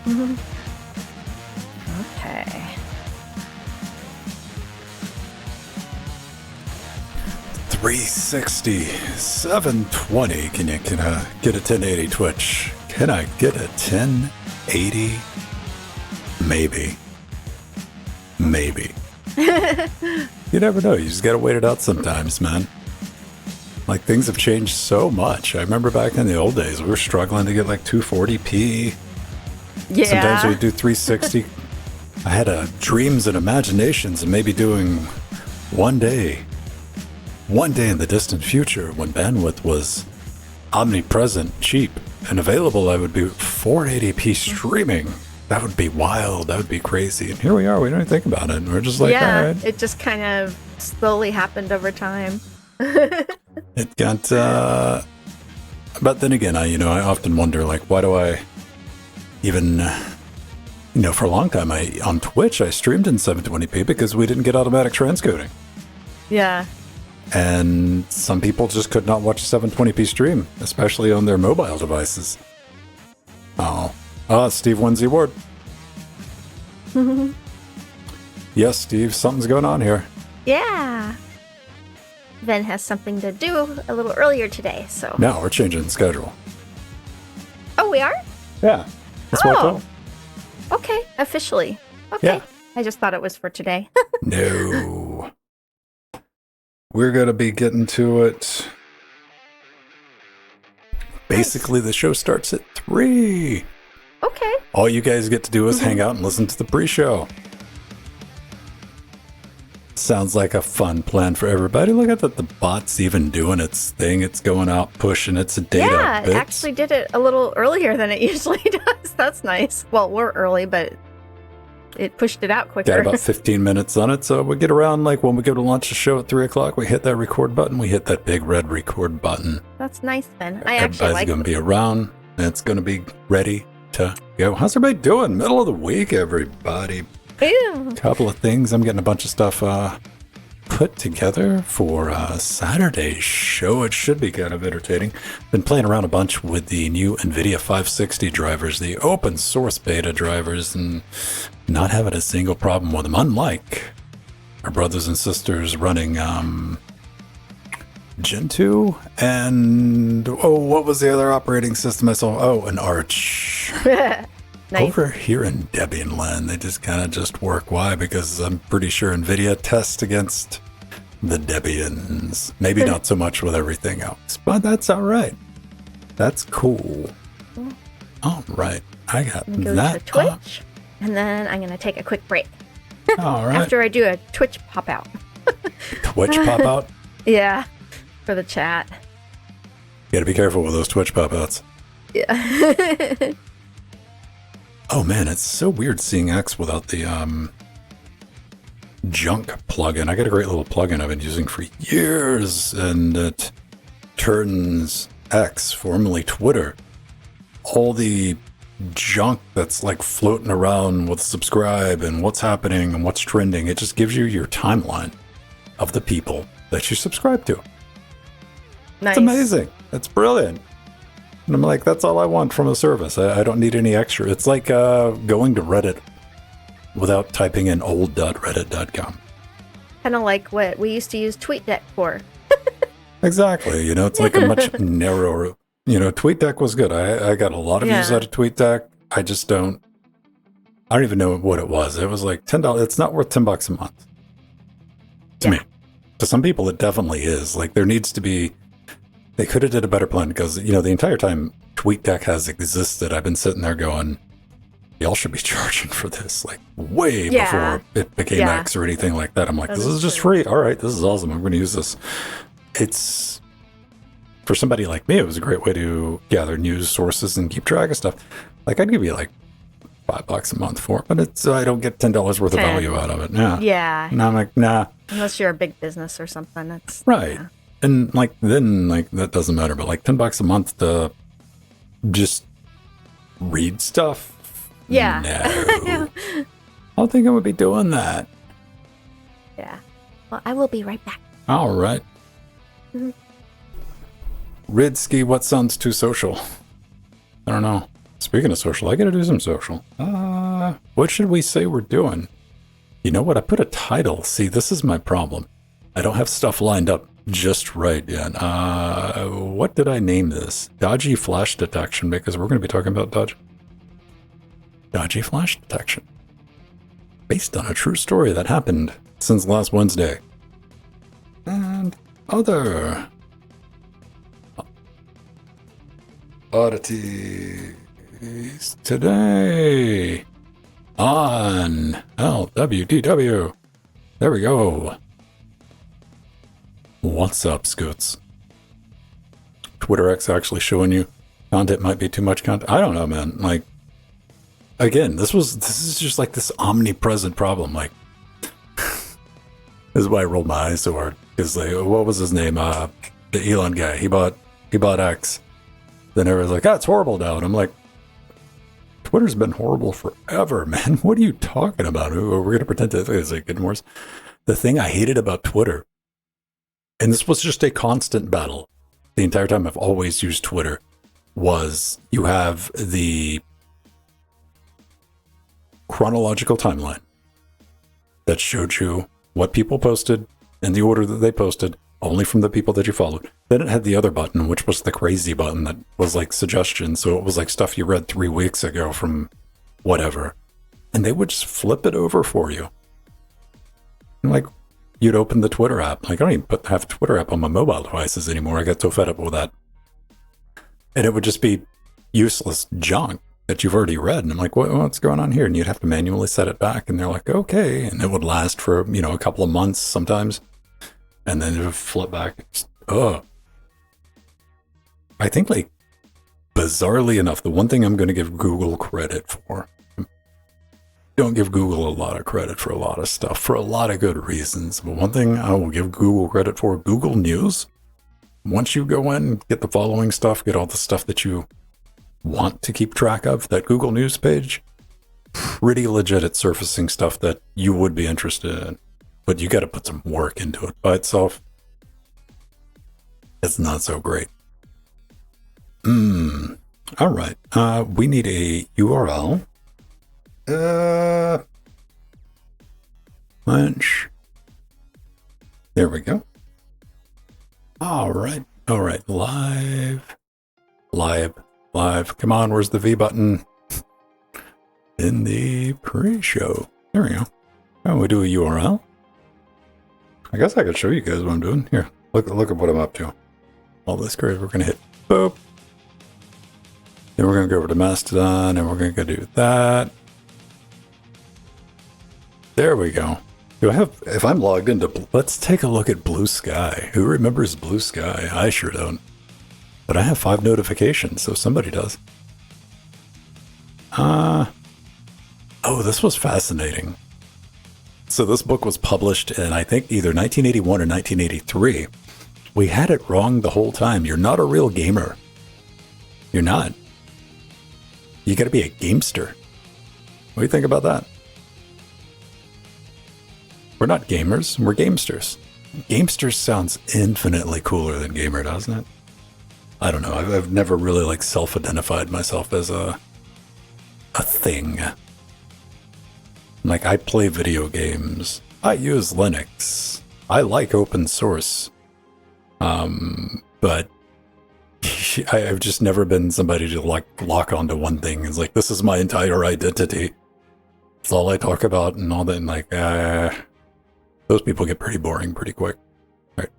Okay. 360, 720. Can I get a 1080 Twitch? Can I get a 1080? Maybe. You never know. You just gotta wait it out sometimes, man. Like, things have changed so much. I remember back in the old days, we were struggling to get like 240p. Yeah. Sometimes we'd do 360. I had dreams and imaginations of maybe doing one day in the distant future when bandwidth was omnipresent, cheap, and available, I would be 480p streaming. That would be wild. That would be crazy. And here we are. We don't even think about it. We're just like, all right. It just kind of slowly happened over time. It got, but then again, I often wonder, like, why do I even, for a long time, on Twitch, I streamed in 720p because we didn't get automatic transcoding. Yeah. And some people just could not watch a 720p stream, especially on their mobile devices. Steve wins the award. Yes, Steve, something's going on here. Yeah. Ben has something to do a little earlier today, so. No, we're changing the schedule. Oh, we are? Yeah. That's what I thought. Okay, officially. Okay. Yeah. I just thought it was for today. No. We're going to be getting to it. Basically, the show starts at 3. Okay. All you guys get to do is hang out and listen to the pre-show. Sounds like a fun plan for everybody. Look at that, the bot's even doing its thing. It's going out, pushing its data. Yeah, it bits. actually did it a little earlier than it usually does. That's nice. Well, we're early, but it pushed it out quicker. Got about 15 minutes on it, so we get around, like, when we go to launch the show at 3 o'clock, we hit that record button, we hit that big red record button. That's nice, Ben. I actually Everybody's like going to be around, and it's going to be ready to go. How's everybody doing? Middle of the week, everybody. Ew. Couple of things. I'm getting a bunch of stuff put together for Saturday's show. It should be kind of entertaining. Been playing around a bunch with the new NVIDIA 560 drivers, the open source beta drivers, and not having a single problem with them, unlike our brothers and sisters running Gentoo and, what was the other operating system I saw? Oh, an Arch. Nice. Over here in Debian land, they just kind of just work. Why? Because I'm pretty sure NVIDIA tests against the Debians. Maybe not so much with everything else, but that's all right. That's cool. All right. I got I'm gonna that. go to Twitch, and then I'm going to take a quick break. All right. After I do a Twitch pop-out. Twitch pop out? Yeah, for the chat. You gotta be careful with those Twitch pop outs. Yeah. Oh man, it's so weird seeing X without the junk plugin. I got a great little plugin I've been using for years, and it turns X, formerly Twitter, all the junk that's like floating around with subscribe and what's happening and what's trending. It just gives you your timeline of the people that you subscribe to. Nice. It's amazing. It's brilliant. And I'm like, that's all I want from a service. I don't need any extra. It's like going to Reddit without typing in old.reddit.com. Kind of like what we used to use TweetDeck for. Exactly. It's like a much narrower, TweetDeck was good. I got a lot of views out of TweetDeck. I don't even know what it was. It was like $10. It's not worth $10 a month to me. To some people, it definitely is. Like, there needs to be, they could have did a better plan because, the entire time TweetDeck has existed, I've been sitting there going, y'all should be charging for this, like, way before it became X or anything like that. I'm like, this is just free. All right, this is awesome. I'm going to use this. It's, for somebody like me, it was a great way to gather news sources and keep track of stuff. Like, I'd give you like $5 a month for it, but I don't get $10 worth of value out of it. Yeah. And I'm like, nah. Unless you're a big business or something. That's right. Yeah. And then that doesn't matter, but like $10 a month to just read stuff. Yeah. No. I don't think I would be doing that. Yeah. Well, I will be right back. All right. Mm-hmm. Ridsky, what sounds too social? I don't know. Speaking of social, I gotta do some social. What should we say we're doing? You know what? I put a title. See, this is my problem. I don't have stuff lined up just right yet. What did I name this? Dodgy flash detection, because we're going to be talking about dodgy flash detection. Based on a true story that happened since last Wednesday. And other oddities today on LWDW. There we go. What's up, Scoots? Twitter X actually showing you content might be too much content. I don't know, man. Like, again, this is just like this omnipresent problem. Like, this is why I rolled my eyes so hard. Because, like, what was his name? The Elon guy. He bought X. Then everyone's like, it's horrible now. And I'm like, Twitter's been horrible forever, man. What are you talking about? We're going to pretend to it's like getting worse. The thing I hated about Twitter, and this was just a constant battle the entire time I've always used Twitter, was you have the chronological timeline that showed you what people posted in the order that they posted, only from the people that you followed. Then it had the other button, which was the crazy button that was like suggestions. So it was like stuff you read 3 weeks ago from whatever. And they would just flip it over for you. And like, you'd open the Twitter app. Like, I don't even have a Twitter app on my mobile devices anymore. I got so fed up with that. And it would just be useless junk that you've already read. And I'm like, what's going on here? And you'd have to manually set it back. And they're like, okay. And it would last for, a couple of months sometimes. And then it would flip back. I think, like, bizarrely enough, the one thing I'm going to give Google credit for, don't give Google a lot of credit for a lot of stuff, for a lot of good reasons. But one thing I will give Google credit for, Google News, once you go in, get the following stuff, get all the stuff that you want to keep track of, that Google News page, pretty legit at surfacing stuff that you would be interested in. But you got to put some work into it by itself. It's not so great. All right. We need a URL. Lunch. There we go. All right. Live. Come on, where's the V button? In the pre-show. There we go. Oh, we do a URL. I guess I could show you guys what I'm doing. Here, look at what I'm up to. All this crazy. We're gonna hit boop. Then we're gonna go over to Mastodon, and we're gonna go do that. There we go. If I'm logged into, let's take a look at Blue Sky. Who remembers Blue Sky? I sure don't. But I have 5 notifications, so somebody does. Oh, this was fascinating. So this book was published in, I think, either 1981 or 1983. We had it wrong the whole time. You're not a real gamer. You're not. You gotta be a gamester. What do you think about that? We're not gamers, we're gamesters. Gamesters sounds infinitely cooler than gamer, doesn't it? I don't know. I've never really like self-identified myself as a thing. Like, I play video games. I use Linux. I like open source. But I've just never been somebody to like lock onto one thing. It's like, this is my entire identity. It's all I talk about and all that. And like, those people get pretty boring pretty quick. All right.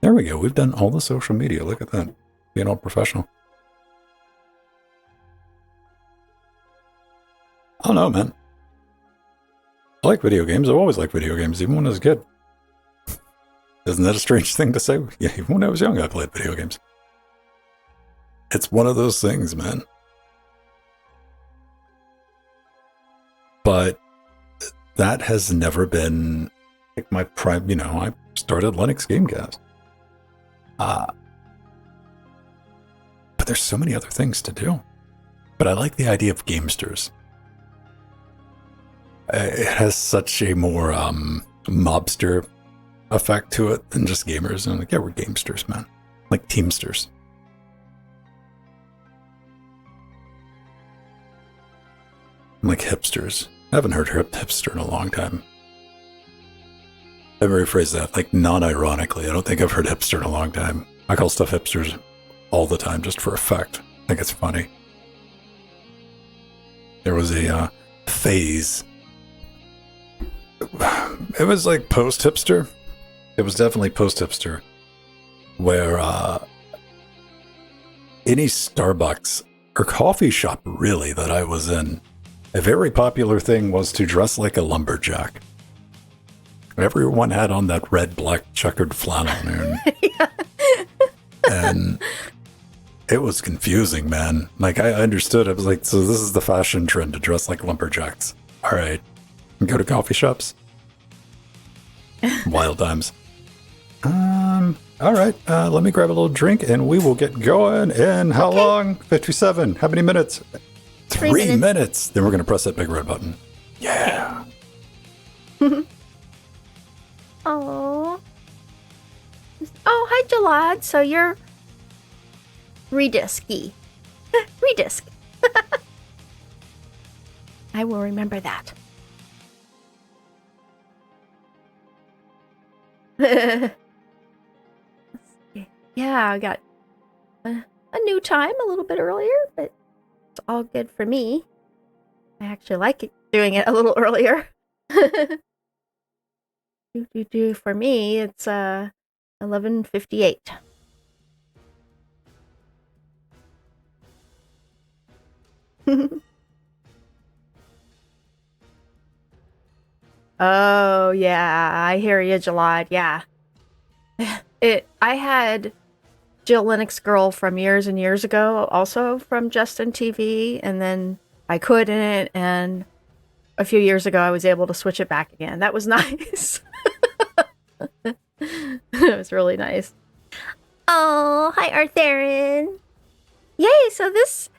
There we go. We've done all the social media. Look at that. Being all professional. I don't know, man. I like video games. I've always liked video games, even when I was a kid. Isn't that a strange thing to say? Yeah, even when I was young, I played video games. It's one of those things, man. But that has never been like my prime, I started Linux Gamecast. But there's so many other things to do. But I like the idea of gamesters. It has such a more mobster effect to it than just gamers. And I'm like, yeah, we're gamesters, man. Like teamsters. Like hipsters. I haven't heard hipster in a long time. Let me rephrase that, like non-ironically. I don't think I've heard hipster in a long time. I call stuff hipsters all the time just for effect. I think it's funny. There was a phase. It was like post-hipster. It was definitely post-hipster. Where any Starbucks or coffee shop, really, that I was in, a very popular thing was to dress like a lumberjack. Everyone had on that red, black, checkered flannel. And it was confusing, man. Like, I understood. I was like, so this is the fashion trend to dress like lumberjacks. All right. And go to coffee shops. Wild times. All right. Let me grab a little drink and we will get going in how long? 57. How many minutes? 3 minutes. Then we're going to press that big red button. Yeah. Oh. Oh, hi, Jalad. So you're redisky. Redisc. I will remember that. Yeah, I got a new time a little bit earlier, but it's all good for me. I actually like it, doing it a little earlier. For me, it's 11:58. Oh yeah, I hear you, Jalad. Yeah, I had Jill Linux Girl from years and years ago, also from Justin TV, and then I couldn't, and a few years ago I was able to switch it back again. That was nice. It was really nice. Oh, hi, Artherin. Yay! So this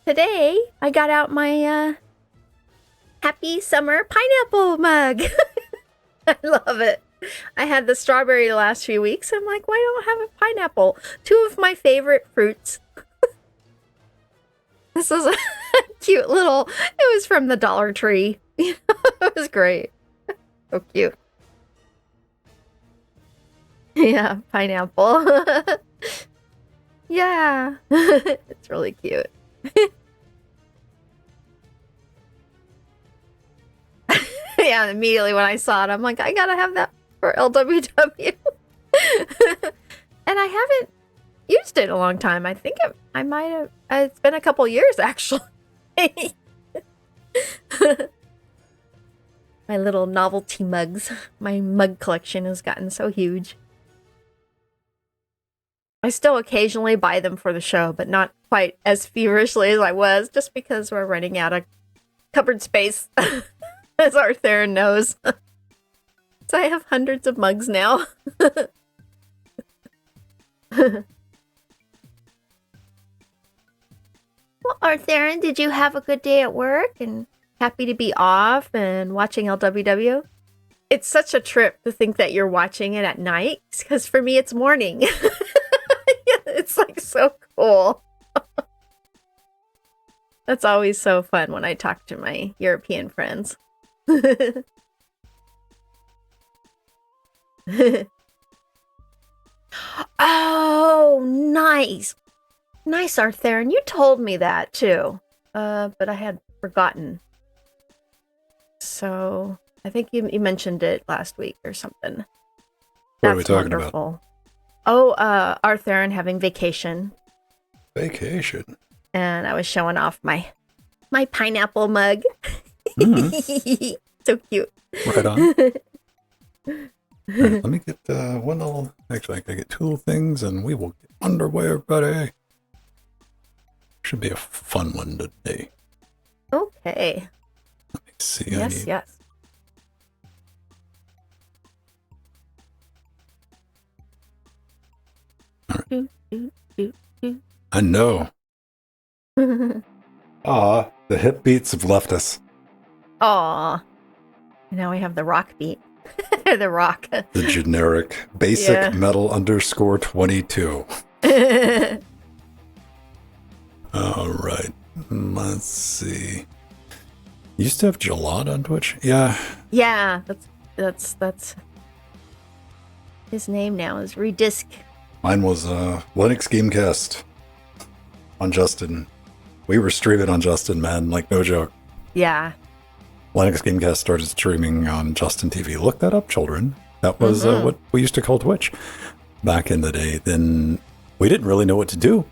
today I got out my Happy Summer Pineapple mug. I love it. I had the strawberry the last few weeks. I'm like, why don't I have a pineapple? Two of my favorite fruits. This is a cute little, it was from the Dollar Tree. It was great. So cute. Yeah, pineapple. Yeah. It's really cute. Yeah, immediately when I saw it, I'm like, I gotta have that for LWW. And I haven't used it in a long time. I think I might have, it's been a couple years actually. My little novelty mugs. My mug collection has gotten so huge. I still occasionally buy them for the show, but not quite as feverishly as I was, just because we're running out of cupboard space, as Arthur knows. So I have hundreds of mugs now. Well, Arthur, did you have a good day at work and happy to be off and watching LWW? It's such a trip to think that you're watching it at night, because for me it's morning. It's like so cool. That's always so fun when I talk to my European friends. Oh, nice. Nice, Arthur. And you told me that too. But I had forgotten. So I think you mentioned it last week or something. What are we talking about? Oh, Arthur and having vacation. Vacation. And I was showing off my pineapple mug. Mm-hmm. So cute. Right on. Right, let me get one little. Actually, I gotta get two little things, and we will get underway, everybody. Should be a fun one today. Okay. Let me see. Yes. Right. I know. Ah, the hip beats have left us. Aw. Now we have the rock beat. The rock. The generic basic metal _22. All right. Let's see. You used to have Jalad on Twitch? Yeah. Yeah, that's his name now is Redisc. Mine was Linux Gamecast on Justin. We were streaming on Justin, man, like no joke. Yeah. Linux Gamecast started streaming on Justin TV. Look that up, children. That was what we used to call Twitch back in the day. Then we didn't really know what to do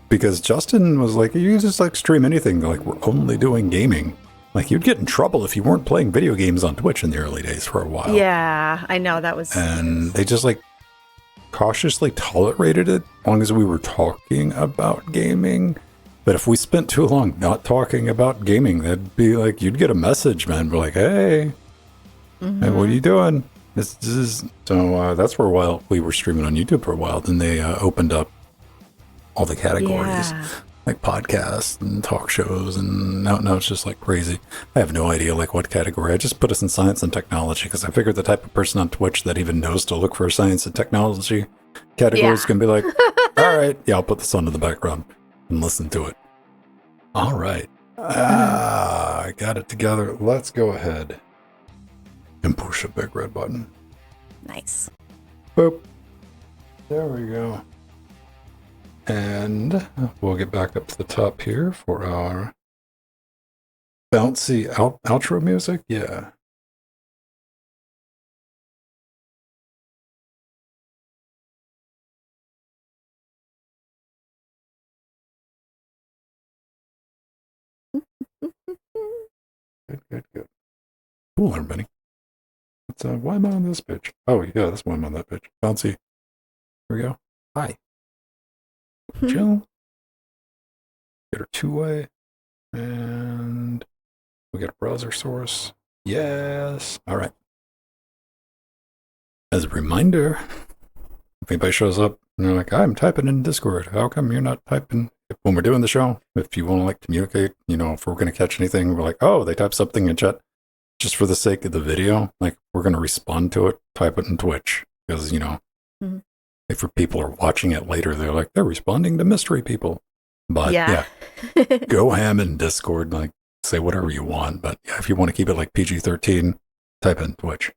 because Justin was like, you can just like stream anything. Like, we're only doing gaming. Like, you'd get in trouble if you weren't playing video games on Twitch in the early days for a while. Yeah, I know that was. And they just like cautiously tolerated it as long as we were talking about gaming. But if we spent too long not talking about gaming, that'd be like, you'd get a message, man. We're like, hey, hey, what are you doing? This is so. That's for a while. We were streaming on YouTube for a while. Then they opened up all the categories, like podcasts and talk shows, and now it's just like crazy. I have no idea like what category. I just put us in science and technology because I figured the type of person on Twitch that even knows to look for science and technology categories can be like, all right, yeah, I'll put this on in the background and listen to it. All right, I got it together. Let's go ahead and push a big red button. Nice. Boop. There we go. And we'll get back up to the top here for our bouncy outro music. Yeah. Good. Cool, everybody. Why am I on this pitch? Oh, yeah, that's why I'm on that pitch. Bouncy. Here we go. Hi. Chill. Get her two-way. And we get a browser source. Yes. All right. As a reminder, if anybody shows up and they're like, I'm typing in Discord, how come you're not typing? When we're doing the show, if you want to like communicate, if we're going to catch anything, we're like, oh, they type something in chat. Just for the sake of the video, like, we're going to respond to it, type it in Twitch. Because, if people are watching it later, they're like, they're responding to mystery people. But yeah, go ham in Discord, like, say whatever you want. But yeah, if you want to keep it like PG-13, type in Twitch.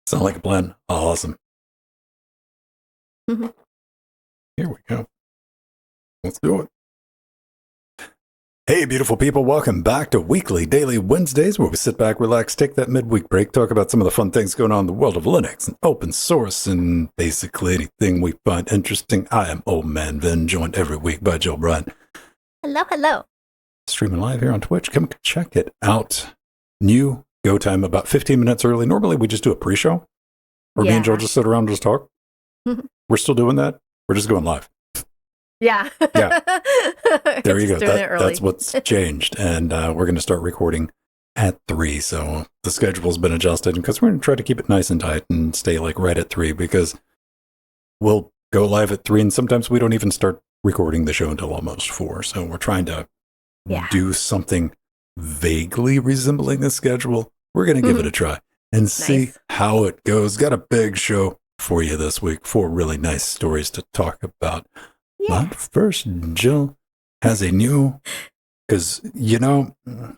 Sound like a plan? Awesome. Here we go. Let's do it. Hey, beautiful people. Welcome back to Weekly Daily Wednesdays, where we sit back, relax, take that midweek break, talk about some of the fun things going on in the world of Linux and open source and basically anything we find interesting. I am Old Man Vin, joined every week by Jill Bryant. Hello. Streaming live here on Twitch. Come check it out. New go time about 15 minutes early. Normally we just do a pre-show, or me and Jill just sit around and just talk. We're still doing that. We're just going live. Yeah. There you go. That's what's changed. And we're going to start recording at 3. So the schedule's been adjusted because we're going to try to keep it nice and tight and stay like right at 3, because we'll go live at 3 and sometimes we don't even start recording the show until almost 4. So we're trying to do something vaguely resembling the schedule. We're going to give it a try and see how it goes. Got a big show for you this week. 4 really nice stories to talk about. But first, Jill has a new, because, you've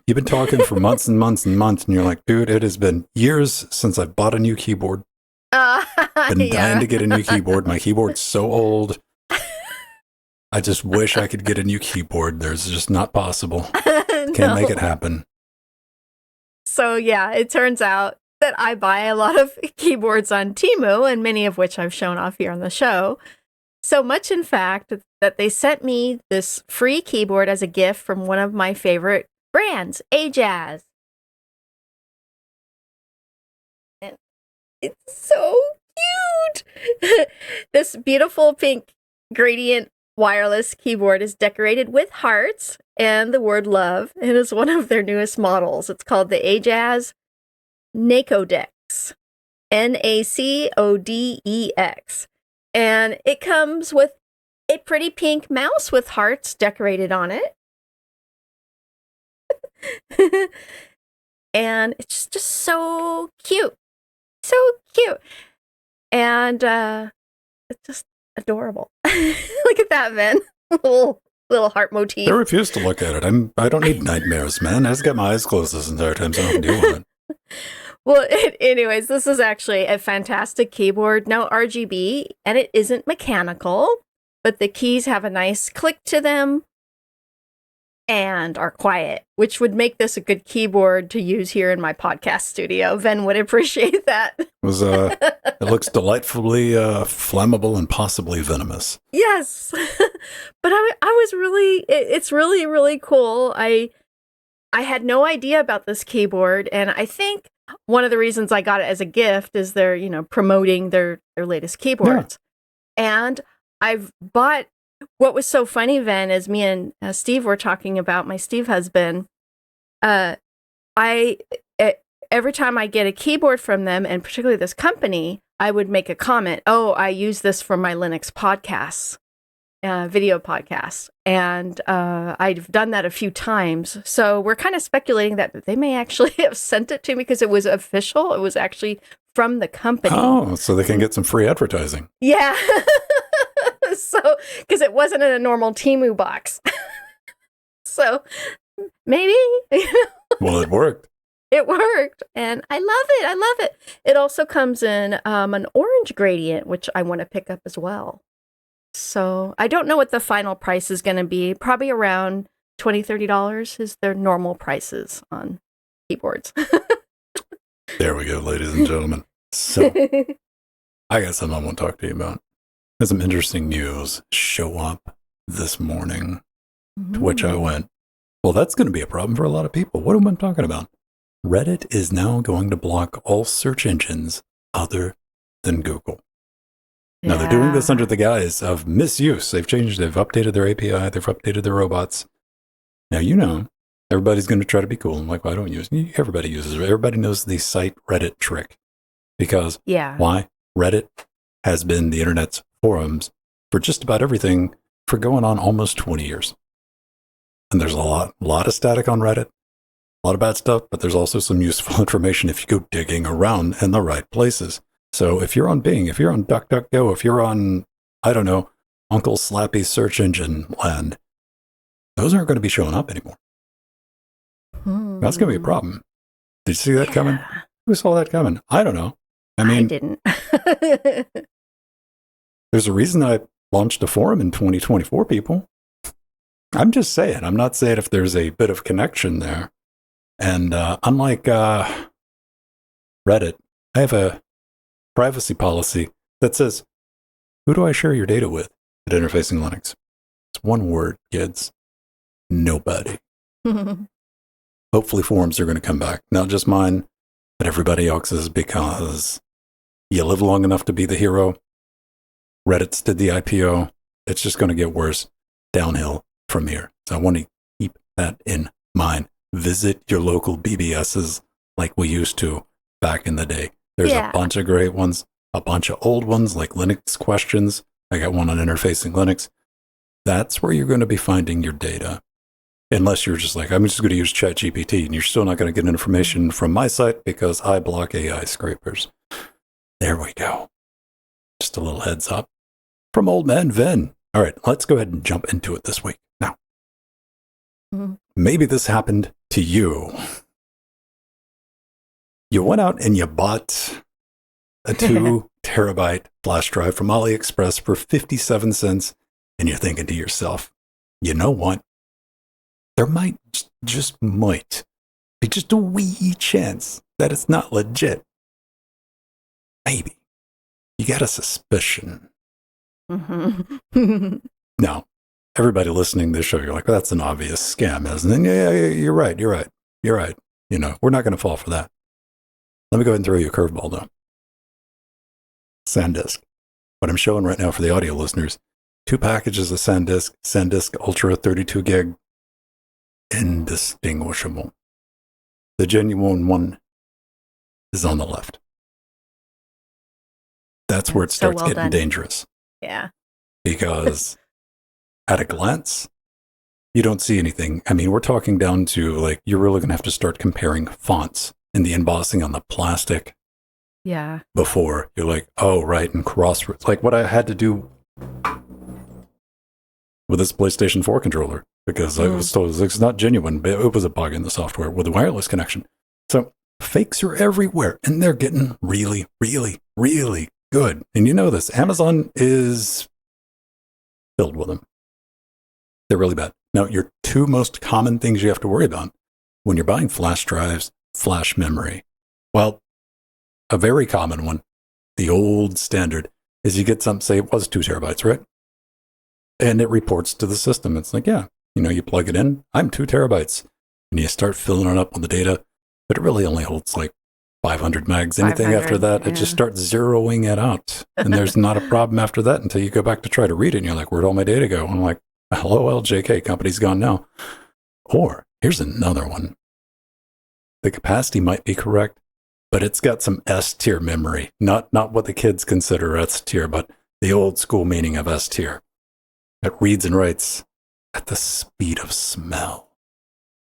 been talking for months and months and months, and you're like, dude, it has been years since I bought a new keyboard. Been dying to get a new keyboard. My keyboard's so old. I just wish I could get a new keyboard. There's just not possible. Can't make it happen. So, it turns out that I buy a lot of keyboards on Temu, and many of which I've shown off here on the show. So much, in fact, that they sent me this free keyboard as a gift from one of my favorite brands, Ajaz. And it's so cute! This beautiful pink gradient wireless keyboard is decorated with hearts and the word love, and is one of their newest models. It's called the Ajaz Nacodex. Nacodex. And it comes with a pretty pink mouse with hearts decorated on it. And it's just so cute. So cute. And it's just adorable. Look at that, Vin. Little heart motif. I refuse to look at it. I don't need nightmares, man. I just got my eyes closed this entire time, so I don't deal with it. Well, anyways, this is actually a fantastic keyboard. No RGB, and it isn't mechanical, but the keys have a nice click to them and are quiet, which would make this a good keyboard to use here in my podcast studio. Ven would appreciate that. It looks delightfully flammable and possibly venomous. Yes. But I was really, it's really, really cool. I had no idea about this keyboard, and I think one of the reasons I got it as a gift is they're, promoting their latest keyboards. Yeah. And I've bought, what was so funny, Ven, is me and Steve were talking about, my Steve husband, every time I get a keyboard from them, and particularly this company, I would make a comment, oh, I use this for my Linux podcasts, video podcasts. And I've done that a few times. So we're kind of speculating that they may actually have sent it to me because it was official. It was actually from the company. Oh, so they can get some free advertising. Yeah. So, because it wasn't in a normal Temu box. So maybe. Well, it worked. It worked, and I love it. I love it. It also comes in an orange gradient, which I want to pick up as well. So I don't know what the final price is going to be. Probably around $20, $30 is their normal prices on keyboards. There we go, ladies and gentlemen. So I got something I want to talk to you about. There's some interesting news show up this morning, to which I went, well, that's going to be a problem for a lot of people. What am I talking about? Reddit is now going to block all search engines other than Google. Yeah. Now, they're doing this under the guise of misuse. They've updated their API, they've updated their robots. Now, everybody's going to try to be cool. I'm like, well, I don't use it. Everybody uses it. Everybody knows the cite Reddit trick. Because why? Reddit has been the internet's forums for just about everything for going on almost 20 years. And there's a lot of static on Reddit, a lot of bad stuff, but there's also some useful information if you go digging around in the right places. So if you're on Bing, if you're on DuckDuckGo, if you're on, I don't know, Uncle Slappy's search engine land, those aren't going to be showing up anymore. That's going to be a problem. Did you see that coming? Who saw that coming? I don't know. I didn't. There's a reason I launched a forum in 2024, people. I'm just saying. I'm not saying if there's a bit of connection there. And unlike Reddit, I have a privacy policy that says, who do I share your data with at Interfacing Linux? It's one word, kids. Nobody. Hopefully forums are going to come back. Not just mine, but everybody else's, because you live long enough to be the hero. Reddit's did the IPO. It's just going to get worse downhill from here. So I want to keep that in mind. Visit your local BBSs like we used to back in the day. There's a bunch of great ones, a bunch of old ones like Linux Questions. I got one on Interfacing Linux. That's where you're going to be finding your data. Unless you're just like, I'm just going to use ChatGPT, and you're still not going to get information from my site because I block AI scrapers. There we go. Just a little heads up from old man Ven. All right, let's go ahead and jump into it this week. Now, maybe this happened to you. You went out and you bought a 2 terabyte flash drive from AliExpress for 57 cents, and you're thinking to yourself, you know what? There might be just a wee chance that it's not legit. Maybe. You got a suspicion. Now, everybody listening to this show, you're like, well, that's an obvious scam, isn't it? Yeah, you're right. We're not going to fall for that. Let me go ahead and throw you a curveball, though. SanDisk. What I'm showing right now for the audio listeners, 2 packages of SanDisk Ultra 32 gig, indistinguishable. The genuine one is on the left. That's where it starts getting dangerous. Yeah. Because at a glance, you don't see anything. I mean, we're talking down to like, you're really going to have to start comparing fonts and the embossing on the plastic. Yeah. Before you're like, oh, right, and like what I had to do with with this PlayStation 4 controller because I was told it's not genuine, but it was a bug in the software with the wireless connection. So fakes are everywhere, and they're getting really, really, really good. And you know this, Amazon is filled with them. They're really bad. Now, your two most common things you have to worry about when you're buying flash drives, flash memory. Well, a very common one, the old standard, is you get something, say it was 2 terabytes, right? And it reports to the system. It's like, yeah, you plug it in, I'm 2 terabytes. And you start filling it up with the data, but it really only holds like 500 megs. Anything after that, it just starts zeroing it out. And there's not a problem after that until you go back to try to read it. And you're like, where'd all my data go? I'm like, LOL, JK, company's gone now. Or here's another one. The capacity might be correct, but it's got some S tier memory. Not what the kids consider S tier, but the old school meaning of S tier. It reads and writes at the speed of smell.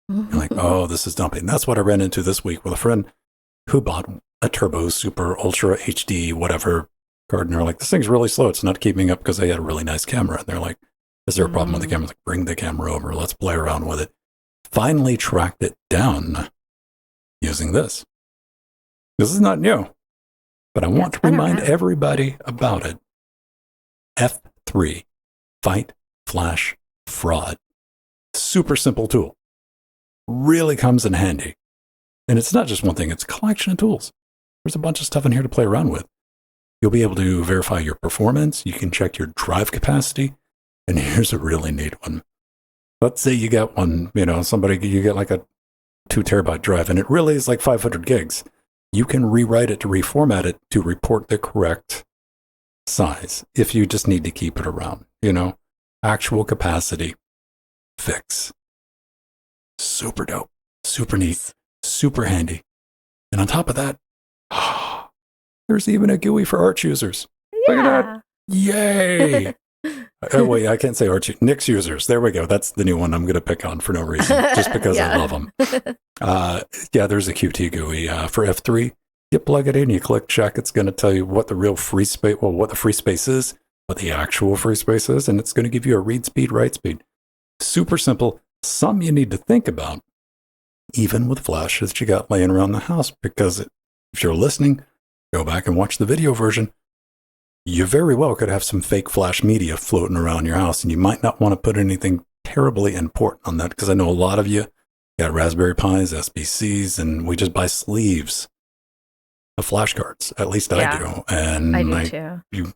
You're like, oh, this is dumping. And that's what I ran into this week with a friend who bought a Turbo Super Ultra HD whatever card. And they're like, this thing's really slow. It's not keeping up because they had a really nice camera. And they're like, is there a problem with the camera? Like, bring the camera over. Let's play around with it. Finally tracked it down using this. This is not new, but I want to remind everybody about it. F3, Fight Flash Fraud. Super simple tool. Really comes in handy. And it's not just one thing, it's a collection of tools. There's a bunch of stuff in here to play around with. You'll be able to verify your performance. You can check your drive capacity. And here's a really neat one. Let's say you get one, you get like a 2 terabyte drive, and it really is like 500 gigs. You can rewrite it to reformat it to report the correct size if you just need to keep it around. Actual capacity fix. Super dope, super neat, super handy. And on top of that, there's even a GUI for Arch users. Yeah. Look at that. Yay. Oh, wait, I can't say Arch. Nix users. There we go. That's the new one I'm going to pick on for no reason, just because I love them. There's a Qt GUI for F3. You plug it in, you click check. It's going to tell you what the real free space, what the free space is, what the actual free space is, and it's going to give you a read speed, write speed. Super simple. Some you need to think about, even with flash that you got laying around the house, because if you're listening, go back and watch the video version. You very well could have some fake flash media floating around your house, and you might not want to put anything terribly important on that, because I know a lot of you got Raspberry Pis, SBCs, and we just buy sleeves of flash cards. At least I do. And I do too. You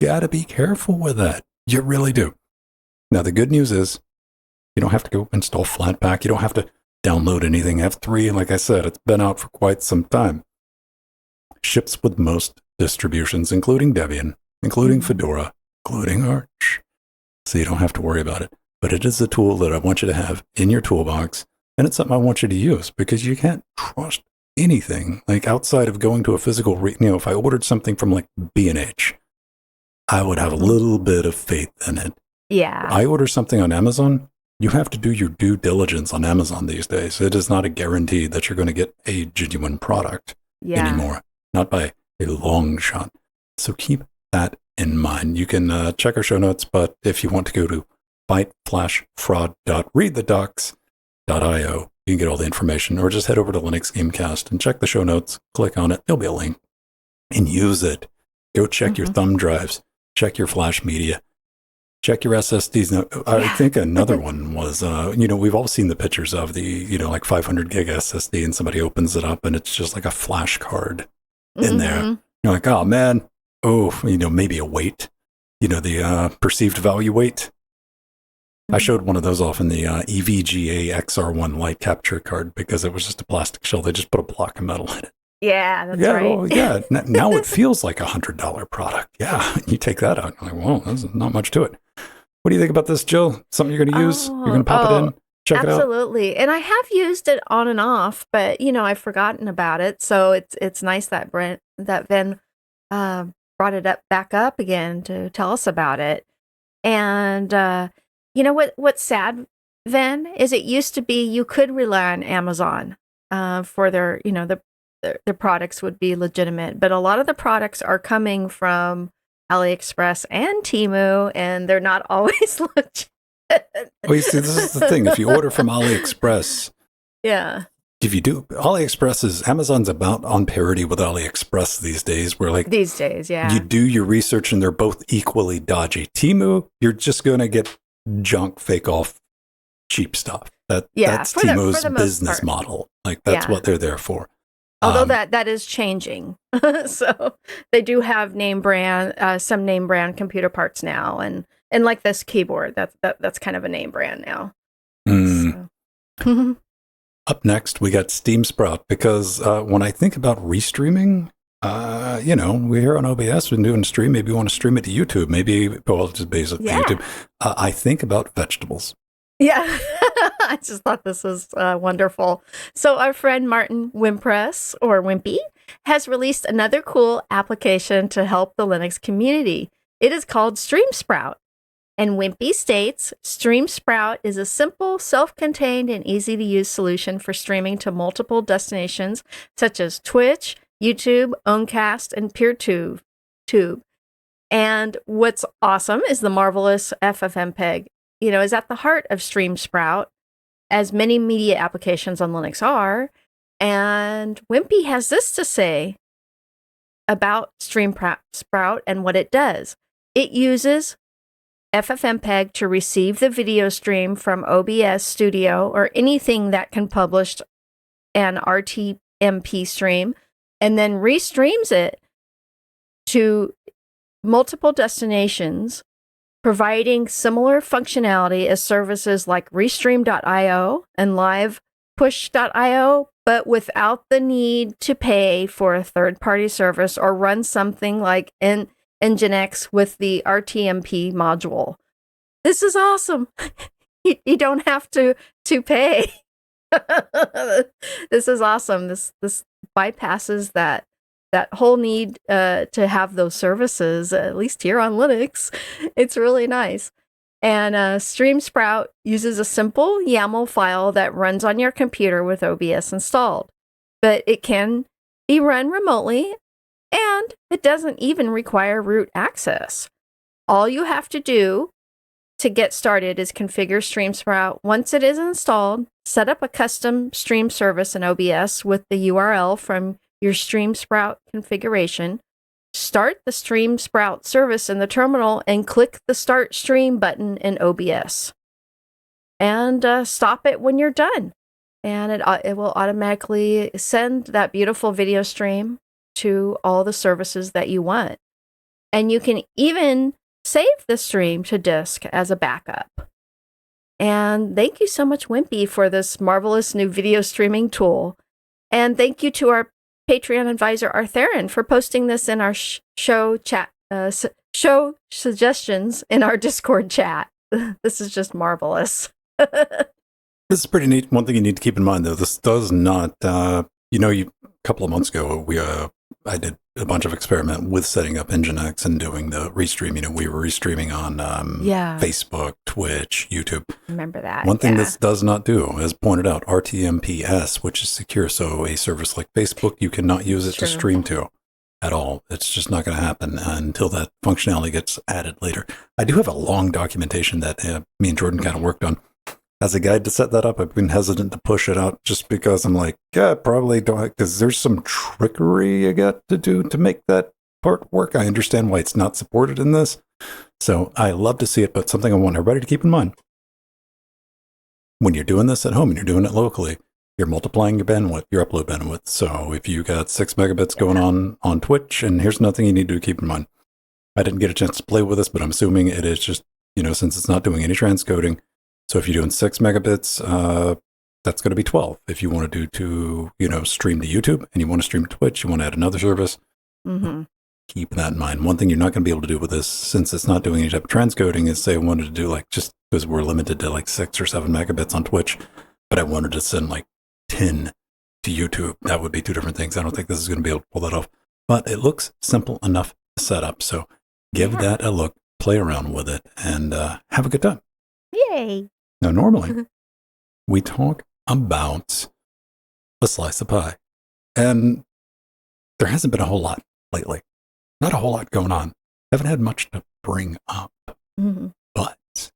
got to be careful with that. You really do. Now, the good news is you don't have to go install Flatpak. You don't have to download anything. F3, like I said, it's been out for quite some time. Ships with most distributions, including Debian, including Fedora, including Arch. So you don't have to worry about it. But it is a tool that I want you to have in your toolbox, and it's something I want you to use, because you can't trust anything like outside of going to a physical if I ordered something from like B&H, I would have a little bit of faith in it. Yeah. I order something on Amazon, you have to do your due diligence on Amazon these days. It is not a guarantee that you're going to get a genuine product anymore. Not by a long shot. So keep that in mind. You can check our show notes, but if you want to go to fightflashfraud.readthedocs.io, you can get all the information, or just head over to Linux Gamecast and check the show notes, click on it, there'll be a link, and use it. Go check your thumb drives, check your flash media, check your SSDs. Now, I think another one was, we've all seen the pictures of the, like 500 gig SSD, and somebody opens it up and it's just like a flash card in there. You're like, oh man, maybe a weight, the perceived value weight. I showed one of those off in the EVGA XR1 light capture card because it was just a plastic shell. They just put a block of metal in it. Yeah, that's right. Oh, yeah. Now it feels like $100 product. Yeah, you take that out. You're like, well, there's not much to it. What do you think about this, Jill? Something you're going to use? You're going to pop it in? Check it out? Absolutely. And I have used it on and off, but, I've forgotten about it. So it's nice that Ven brought it back up again to tell us about it. And, what's sad, Ven, is it used to be you could rely on Amazon for their, their products would be legitimate. But a lot of the products are coming from AliExpress and Temu, and they're not always Well, you see, this is the thing. If you order from AliExpress, Yeah. if you do, AliExpress is Amazon's about on parity with AliExpress these days. Where like These days, you yeah. do your research and they're both equally dodgy. Temu, you're just going to get junk, fake off, cheap stuff. Yeah, That's for Temu's the most business part. model. Like that's Yeah. what they're there for. Although that is changing. So they do have some name brand computer parts now, and like this keyboard, that's kind of a name brand now. Mm. So. Up next, we got Steam Sprout because when I think about restreaming, we're here on OBS, we're doing a stream. Maybe you want to stream it to YouTube. Maybe, well, just basically YouTube. I think about vegetables. Yeah, I just thought this was wonderful. So our friend Martin Wimpress, or Wimpy, has released another cool application to help the Linux community. It is called Stream Sprout. And Wimpy states, Stream Sprout is a simple, self-contained, and easy-to-use solution for streaming to multiple destinations such as Twitch, YouTube, Uncast, and PeerTube. And what's awesome is the marvelous FFmpeg, is at the heart of Stream Sprout, as many media applications on Linux are. And Wimpy has this to say about Stream Sprout and what it does. It uses FFmpeg to receive the video stream from OBS Studio or anything that can publish an RTMP stream, and then restreams it to multiple destinations, providing similar functionality as services like Restream.io and LivePush.io, but without the need to pay for a third-party service or run something like Nginx with the RTMP module. This is awesome. You don't have to pay. This is awesome. This bypasses that whole need to have those services, at least here on Linux. It's really nice. And Stream Sprout uses a simple YAML file that runs on your computer with OBS installed, but it can be run remotely, and it doesn't even require root access. All you have to do to get started is configure Stream Sprout. Once it is installed, set up a custom stream service in OBS with the URL from your Stream Sprout configuration. Start the Stream Sprout service in the terminal and click the Start Stream button in OBS. And stop it when you're done. And it will automatically send that beautiful video stream to all the services that you want. And you can even save the stream to disk as a backup. And thank you so much, Wimpy, for this marvelous new video streaming tool. And thank you to our Patreon advisor, Arthurian, for posting this in our show suggestions in our Discord chat. This is just marvelous. This is pretty neat. One thing you need to keep in mind, though, this does not, a couple of months ago, I did a bunch of experiment with setting up Nginx and doing the restream. We were restreaming on Facebook, Twitch, YouTube. Remember that. One thing this does not do, as pointed out, RTMPS, which is secure. So a service like Facebook, you cannot use it to stream to at all. It's just not going to happen until that functionality gets added later. I do have a long documentation that me and Jordan kind of worked on. As a guide to set that up, I've been hesitant to push it out just because I'm like, probably don't, because there's some trickery I got to do to make that part work. I understand why it's not supported in this. So I love to see it, but something I want everybody to keep in mind. When you're doing this at home and you're doing it locally, you're multiplying your bandwidth, your upload bandwidth. So if you got 6 megabits going on Twitch, and here's nothing you need to keep in mind. I didn't get a chance to play with this, but I'm assuming it is just, since it's not doing any transcoding. So if you're doing 6 megabits, that's going to be 12. If you want to do stream to YouTube and you want to stream to Twitch, you want to add another service, keep that in mind. One thing you're not going to be able to do with this, since it's not doing any type of transcoding, is say I wanted to do just because we're limited to 6 or 7 megabits on Twitch, but I wanted to send 10 to YouTube. That would be two different things. I don't think this is going to be able to pull that off, but it looks simple enough to set up. So give that a look, play around with it, and have a good time. Yay. Now, normally, we talk about a slice of pie, and there hasn't been a whole lot lately. Not a whole lot going on. Haven't had much to bring up. But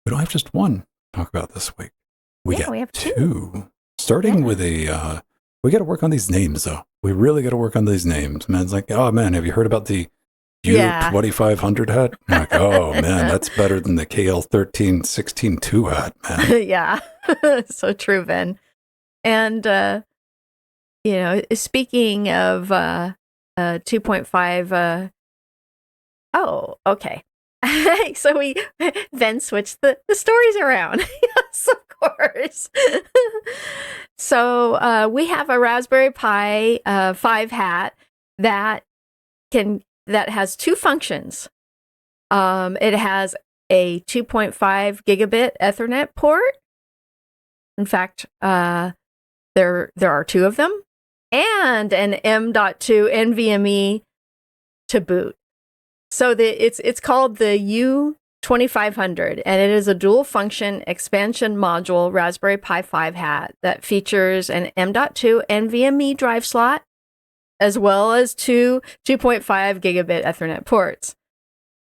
We don't have just one to talk about this week. We have two. Starting with we got to work on these names, though. We really got to work on these names. Man, it's like, oh, man, have you heard about the U2500 hat? I'm like, oh, man, that's better than the KL13-16-2 hat, man. Yeah, so true, Ben. And, speaking of 2.5, oh, okay. So Ben switched the stories around. Yes, of course. So we have a Raspberry Pi 5 hat that has two functions. It has a 2.5 gigabit Ethernet port. In fact, there are two of them, and an M.2 NVMe to boot. So it's called the U2500, and it is a dual function expansion module Raspberry Pi 5 hat that features an M.2 NVMe drive slot, as well as two 2.5 gigabit Ethernet ports.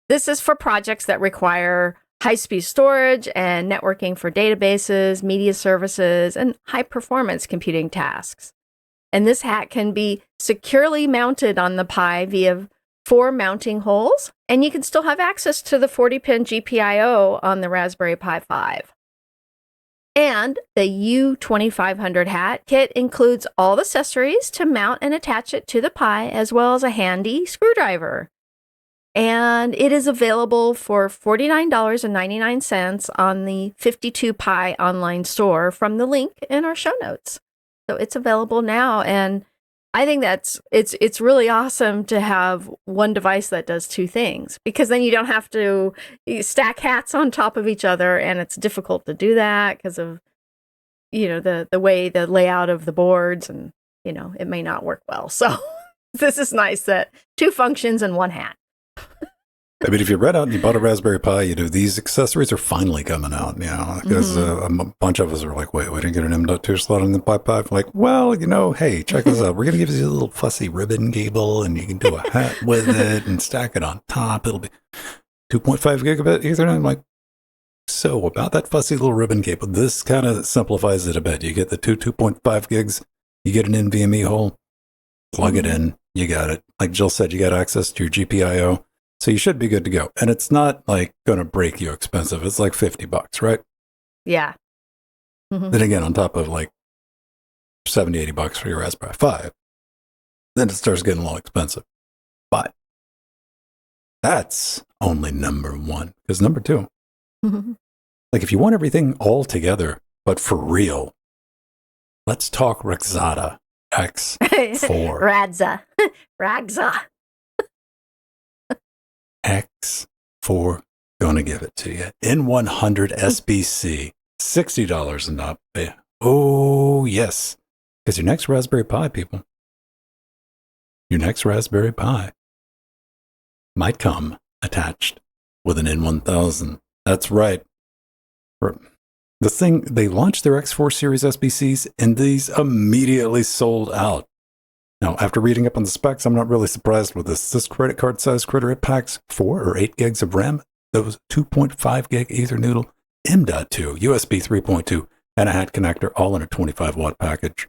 This is for projects that require high-speed storage and networking for databases, media services, and high-performance computing tasks. And this hat can be securely mounted on the Pi via 4 mounting holes, and you can still have access to the 40-pin GPIO on the Raspberry Pi 5. And the U2500 hat kit includes all the accessories to mount and attach it to the Pi, as well as a handy screwdriver. And it is available for $49.99 on the 52 Pi online store from the link in our show notes. So it's available now, and I think it's really awesome to have one device that does two things, because then you don't have to stack hats on top of each other, and it's difficult to do that because of the way the layout of the boards, and it may not work well. So this is nice that two functions in one hat. I mean, if you read out and you bought a Raspberry Pi, these accessories are finally coming out, because a bunch of us are like, wait, we didn't get an M.2 slot on the Pi 5. Like, well, hey, check this out. We're going to give you a little fussy ribbon cable, and you can do a hat with it and stack it on top. It'll be 2.5 gigabit Ethernet. I'm like, so about that fussy little ribbon cable, this kind of simplifies it a bit. You get the 2.5 gigs, you get an NVMe hole, plug it in, you got it. Like Jill said, you got access to your GPIO. So you should be good to go. And it's not like going to break you expensive. It's like $50, right? Yeah. Then again, on top of like $70, $80 for your Raspberry 5, then it starts getting a little expensive. But that's only number one. Because number two, like if you want everything all together, but for real, let's talk Rexada X4. Ragza. X4, gonna give it to you. N100 SBC, $60 and up. Oh, yes. Because your next Raspberry Pi, people, your next Raspberry Pi might come attached with an N1000. That's right. This thing, they launched their X4 series SBCs, and these immediately sold out. Now, after reading up on the specs, I'm not really surprised with this. This credit card size critter, it packs 4 or 8 gigs of RAM, those 2.5 gig Ethernet, M.2, USB 3.2, and a hat connector, all in a 25-watt package.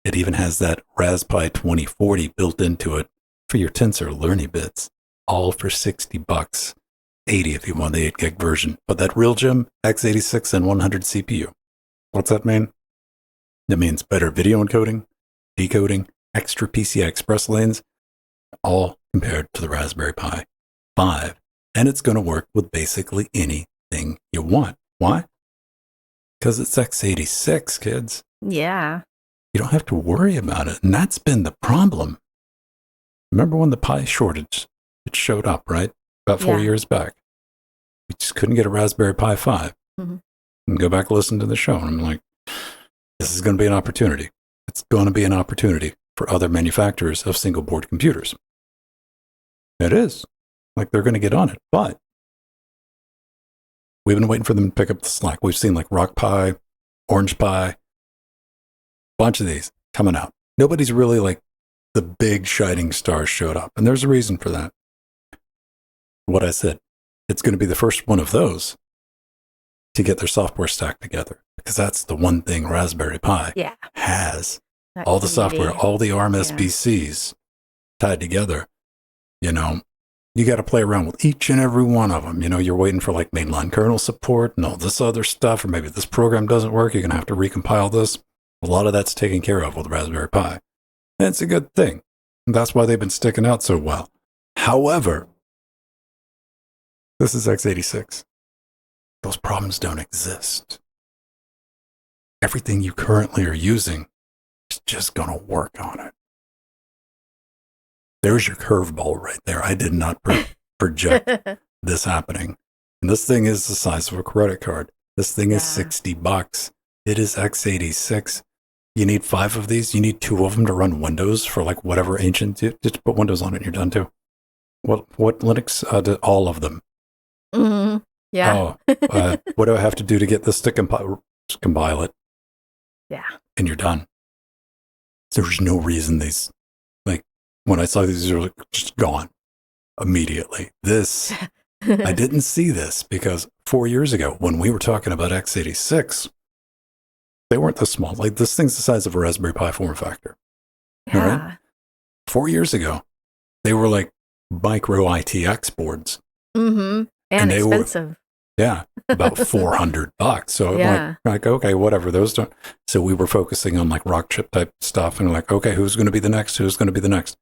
It even has that Raspberry 2040 built into it for your Tensor Learning bits, all for $60. 80 if you want the 8 gig version. But that real gem, x86 and 100 CPU. What's that mean? It means better video encoding, decoding, extra PCI Express lanes, all compared to the Raspberry Pi 5. And it's going to work with basically anything you want. Why? Because it's x86, kids. Yeah. You don't have to worry about it. And that's been the problem. Remember when the Pi shortage, it showed up, right? About 4 years back. We just couldn't get a Raspberry Pi 5. And go back and listen to the show. And I'm like, this is going to be an opportunity. It's going to be an opportunity for other manufacturers of single board computers. It is. Like they're going to get on it. But we've been waiting for them to pick up the slack. We've seen like Rock Pi, Orange Pi, a bunch of these coming out. Nobody's really like the big shining stars showed up. And there's a reason for that. What I said, it's going to be the first one of those to get their software stack together, because that's the one thing Raspberry Pi has. That all the community. software, all the ARM SBCs tied together. You know, you got to play around with each and every one of them. You know, you're waiting for like mainline kernel support and all this other stuff, or maybe this program doesn't work. You're going to have to recompile this. A lot of that's taken care of with Raspberry Pi. And it's a good thing. And that's why they've been sticking out so well. However, this is x86. Those problems don't exist. Everything you currently are using is just going to work on it. There's your curveball right there. I did not project this happening. And this thing is the size of a credit card. This thing is $60. It is x86. You need 5 of these. You need 2 of them to run Windows for like whatever ancient. Just put Windows on it and you're done too. What Linux? All of them. Mm-hmm. Yeah. What do I have to do to get this to compile it? Yeah. And you're done. There's no reason these, like, when I saw these, they were just gone immediately. This, I didn't see this because 4 years ago, when we were talking about x86, they weren't this small. Like, this thing's the size of a Raspberry Pi form factor. Yeah. All right? 4 years ago, they were like micro ITX boards. Mm-hmm. And they expensive. About $400. So like, okay, whatever. Those don't. So we were focusing on like rock chip type stuff, and like, okay, who's going to be the next? Who's going to be the next?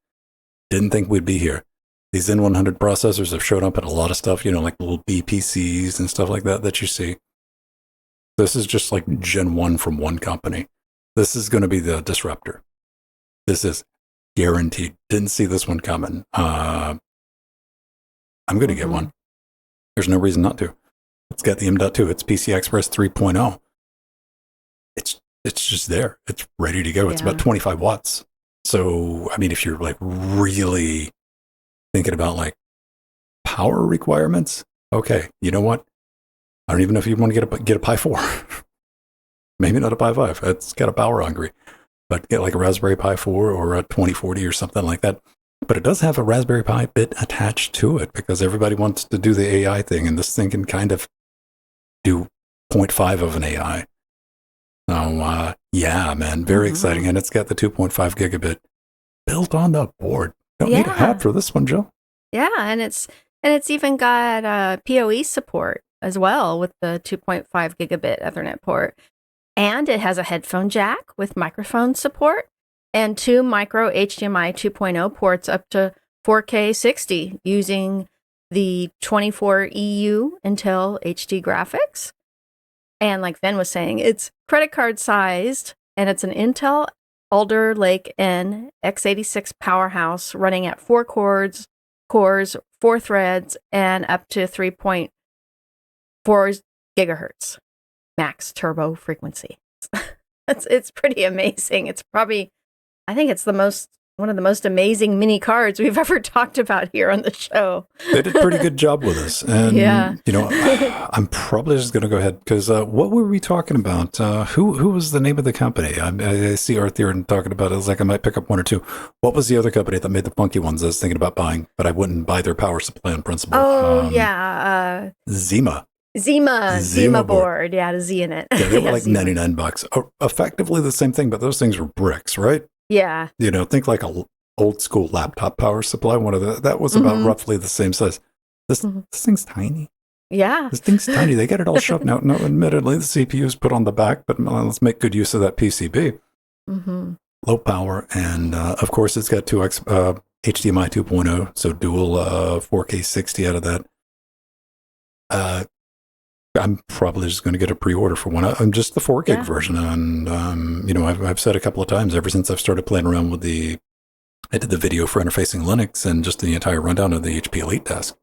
Didn't think we'd be here. These N100 processors have shown up in a lot of stuff, you know, like little BPCs and stuff like that you see. This is just like Gen 1 from one company. This is going to be the disruptor. This is guaranteed. Didn't see this one coming. I'm going to get one. There's no reason not to. It's got the M.2. It's PCI Express 3.0. It's just there. It's ready to go. It's about 25 watts. So, I mean, if you're like really thinking about like power requirements, okay, you know what? I don't even know if you want to get a Pi 4. Maybe not a Pi 5. It's got a power hungry. But get like a Raspberry Pi 4 or a 2040 or something like that. But it does have a Raspberry Pi bit attached to it because everybody wants to do the AI thing, and this thing can kind of do 0.5 of an AI. So, yeah, man, very exciting. And it's got the 2.5 gigabit built on the board. Don't need a hat for this one, Jill. Yeah, and it's even got PoE support as well with the 2.5 gigabit Ethernet port. And it has a headphone jack with microphone support and 2 micro HDMI 2.0 ports up to 4K 60 using the 24EU Intel HD graphics. And like Ven was saying, it's credit card sized, and it's an Intel Alder Lake N x86 powerhouse running at 4 cores, 4 threads, and up to 3.4 gigahertz max turbo frequency. It's pretty amazing. It's probably, I think it's one of the most amazing mini cards we've ever talked about here on the show. They did a pretty good job with us. And, you know, I'm probably just going to go ahead because what were we talking about? Who was the name of the company? I see Arthur talking about it. I was like, I might pick up one or two. What was the other company that made the funky ones I was thinking about buying, but I wouldn't buy their power supply on principle? Zima. Zima board. Yeah, the Z in it. Yeah, they were like $99. Effectively the same thing, but those things were bricks, right? Yeah. You know, think like a old school laptop power supply. That was about roughly the same size. This thing's tiny. Yeah. This thing's tiny. They get it all shoved out. No, admittedly, the CPU is put on the back, but let's make good use of that PCB. Low power, and of course, it's got 2x HDMI 2.0, so dual 4K 60 out of that. I'm probably just going to get a pre-order for one. I'm just the 4 gig version, and you know, I've said a couple of times ever since I've started playing around with I did the video for interfacing Linux and just the entire rundown of the HP Elite Desk.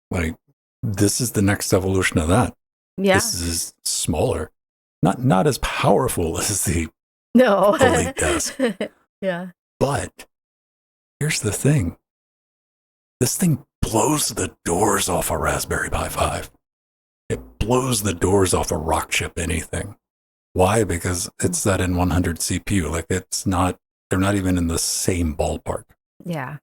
Like, this is the next evolution of that. Yeah, this is smaller, not as powerful as the Elite Desk. Yeah, but here's the thing: this thing blows the doors off a Raspberry Pi 5. It blows the doors off a rock chip anything. Why? Because it's that N100 CPU. Like, they're not even in the same ballpark. Yeah.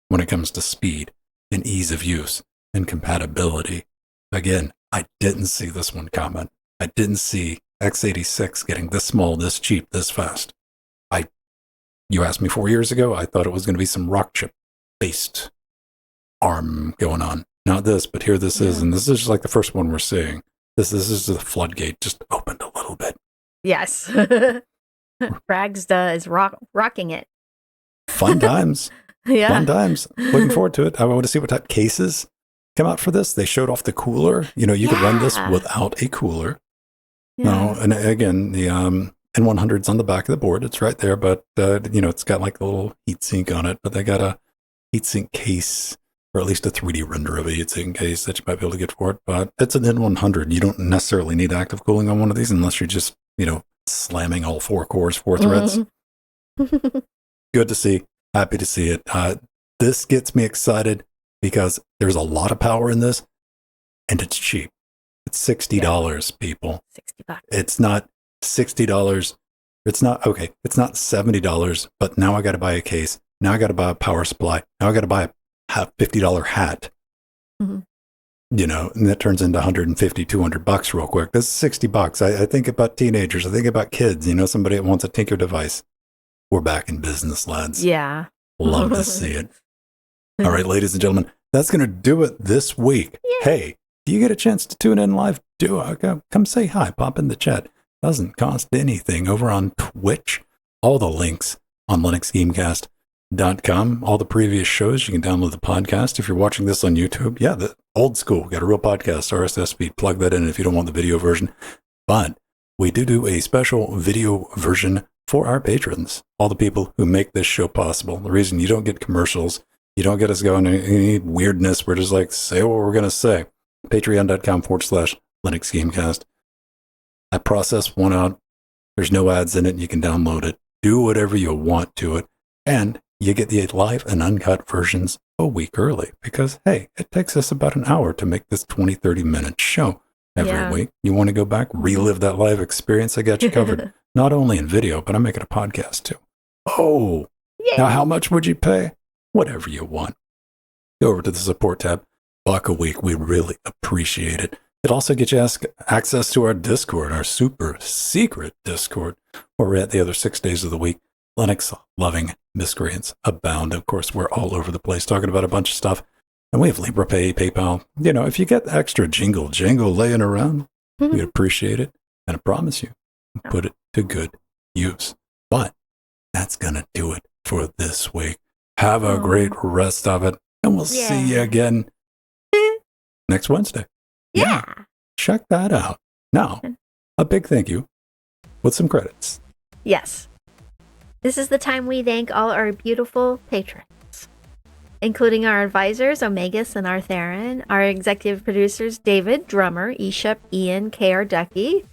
When it comes to speed and ease of use and compatibility. Again, I didn't see this one coming. I didn't see x86 getting this small, this cheap, this fast. You asked me 4 years ago, I thought it was going to be some rock chip based ARM going on. Not this, but here this is, and this is just like the first one we're seeing. This is the floodgate just opened a little bit. Yes. Bragsta is rocking it. Fun times. Yeah. Fun times. Looking forward to it. I want to see what type cases come out for this. They showed off the cooler. You know, you could run this without a cooler. No, and again, the N100's on the back of the board. It's right there, but you know, it's got like a little heatsink on it. But they got a heatsink case, or at least a 3D render of a heatsink case that you might be able to get for it. But it's an N100. You don't necessarily need active cooling on one of these unless you're just, you know, slamming all 4 cores, 4 threads. Good to see. Happy to see it. This gets me excited because there's a lot of power in this, and it's cheap. It's $60, people. $60. It's not $60. It's not, okay, it's not $70, but now I got to buy a case. Now I got to buy a power supply. Now I got to buy a $50 hat. Mm-hmm. You know, and that turns into $150, $200 real quick. This is $60. I think about teenagers. I think about kids, you know, somebody that wants a Tinker device. We're back in business, lads. Yeah. Love to see it. All right, ladies and gentlemen, that's going to do it this week. Yay. Hey, do you get a chance to tune in live? Come say hi, pop in the chat. Doesn't cost anything over on Twitch. All the links on linuxgamecast.com. All the previous shows, you can download the podcast. If you're watching this on YouTube, yeah, the old school, got a real podcast, RSS feed, plug that in if you don't want the video version. But we do a special video version for our patrons, all the people who make this show possible. The reason you don't get commercials, you don't get us going any weirdness. We're just like, say what we're going to say. Patreon.com/LinuxGamecast. I process one out. There's no ads in it. You can download it. Do whatever you want to it. And you get the live and uncut versions a week early because, hey, it takes us about an hour to make this 20, 30-minute show every week. You want to go back, relive that live experience? I got you covered. Not only in video, but I'm making a podcast too. Oh, yay. Now how much would you pay? Whatever you want. Go over to the support tab. $1 a week. We really appreciate it. It also gets you access to our Discord, our super secret Discord, where we're at the other 6 days of the week. Linux loving miscreants abound. Of course, we're all over the place talking about a bunch of stuff. And we have LibrePay, PayPal. You know, if you get extra jingle laying around, we'd appreciate it. And I promise you, put it to good use. But that's going to do it for this week. Have a great rest of it. And we'll see you again next Wednesday. Yeah. Check that out. Now, a big thank you with some credits. Yes. This is the time we thank all our beautiful patrons, including our advisors, Omegas and Artherin, our executive producers, David, Drummer, Eshep, Ian, KR Ducky,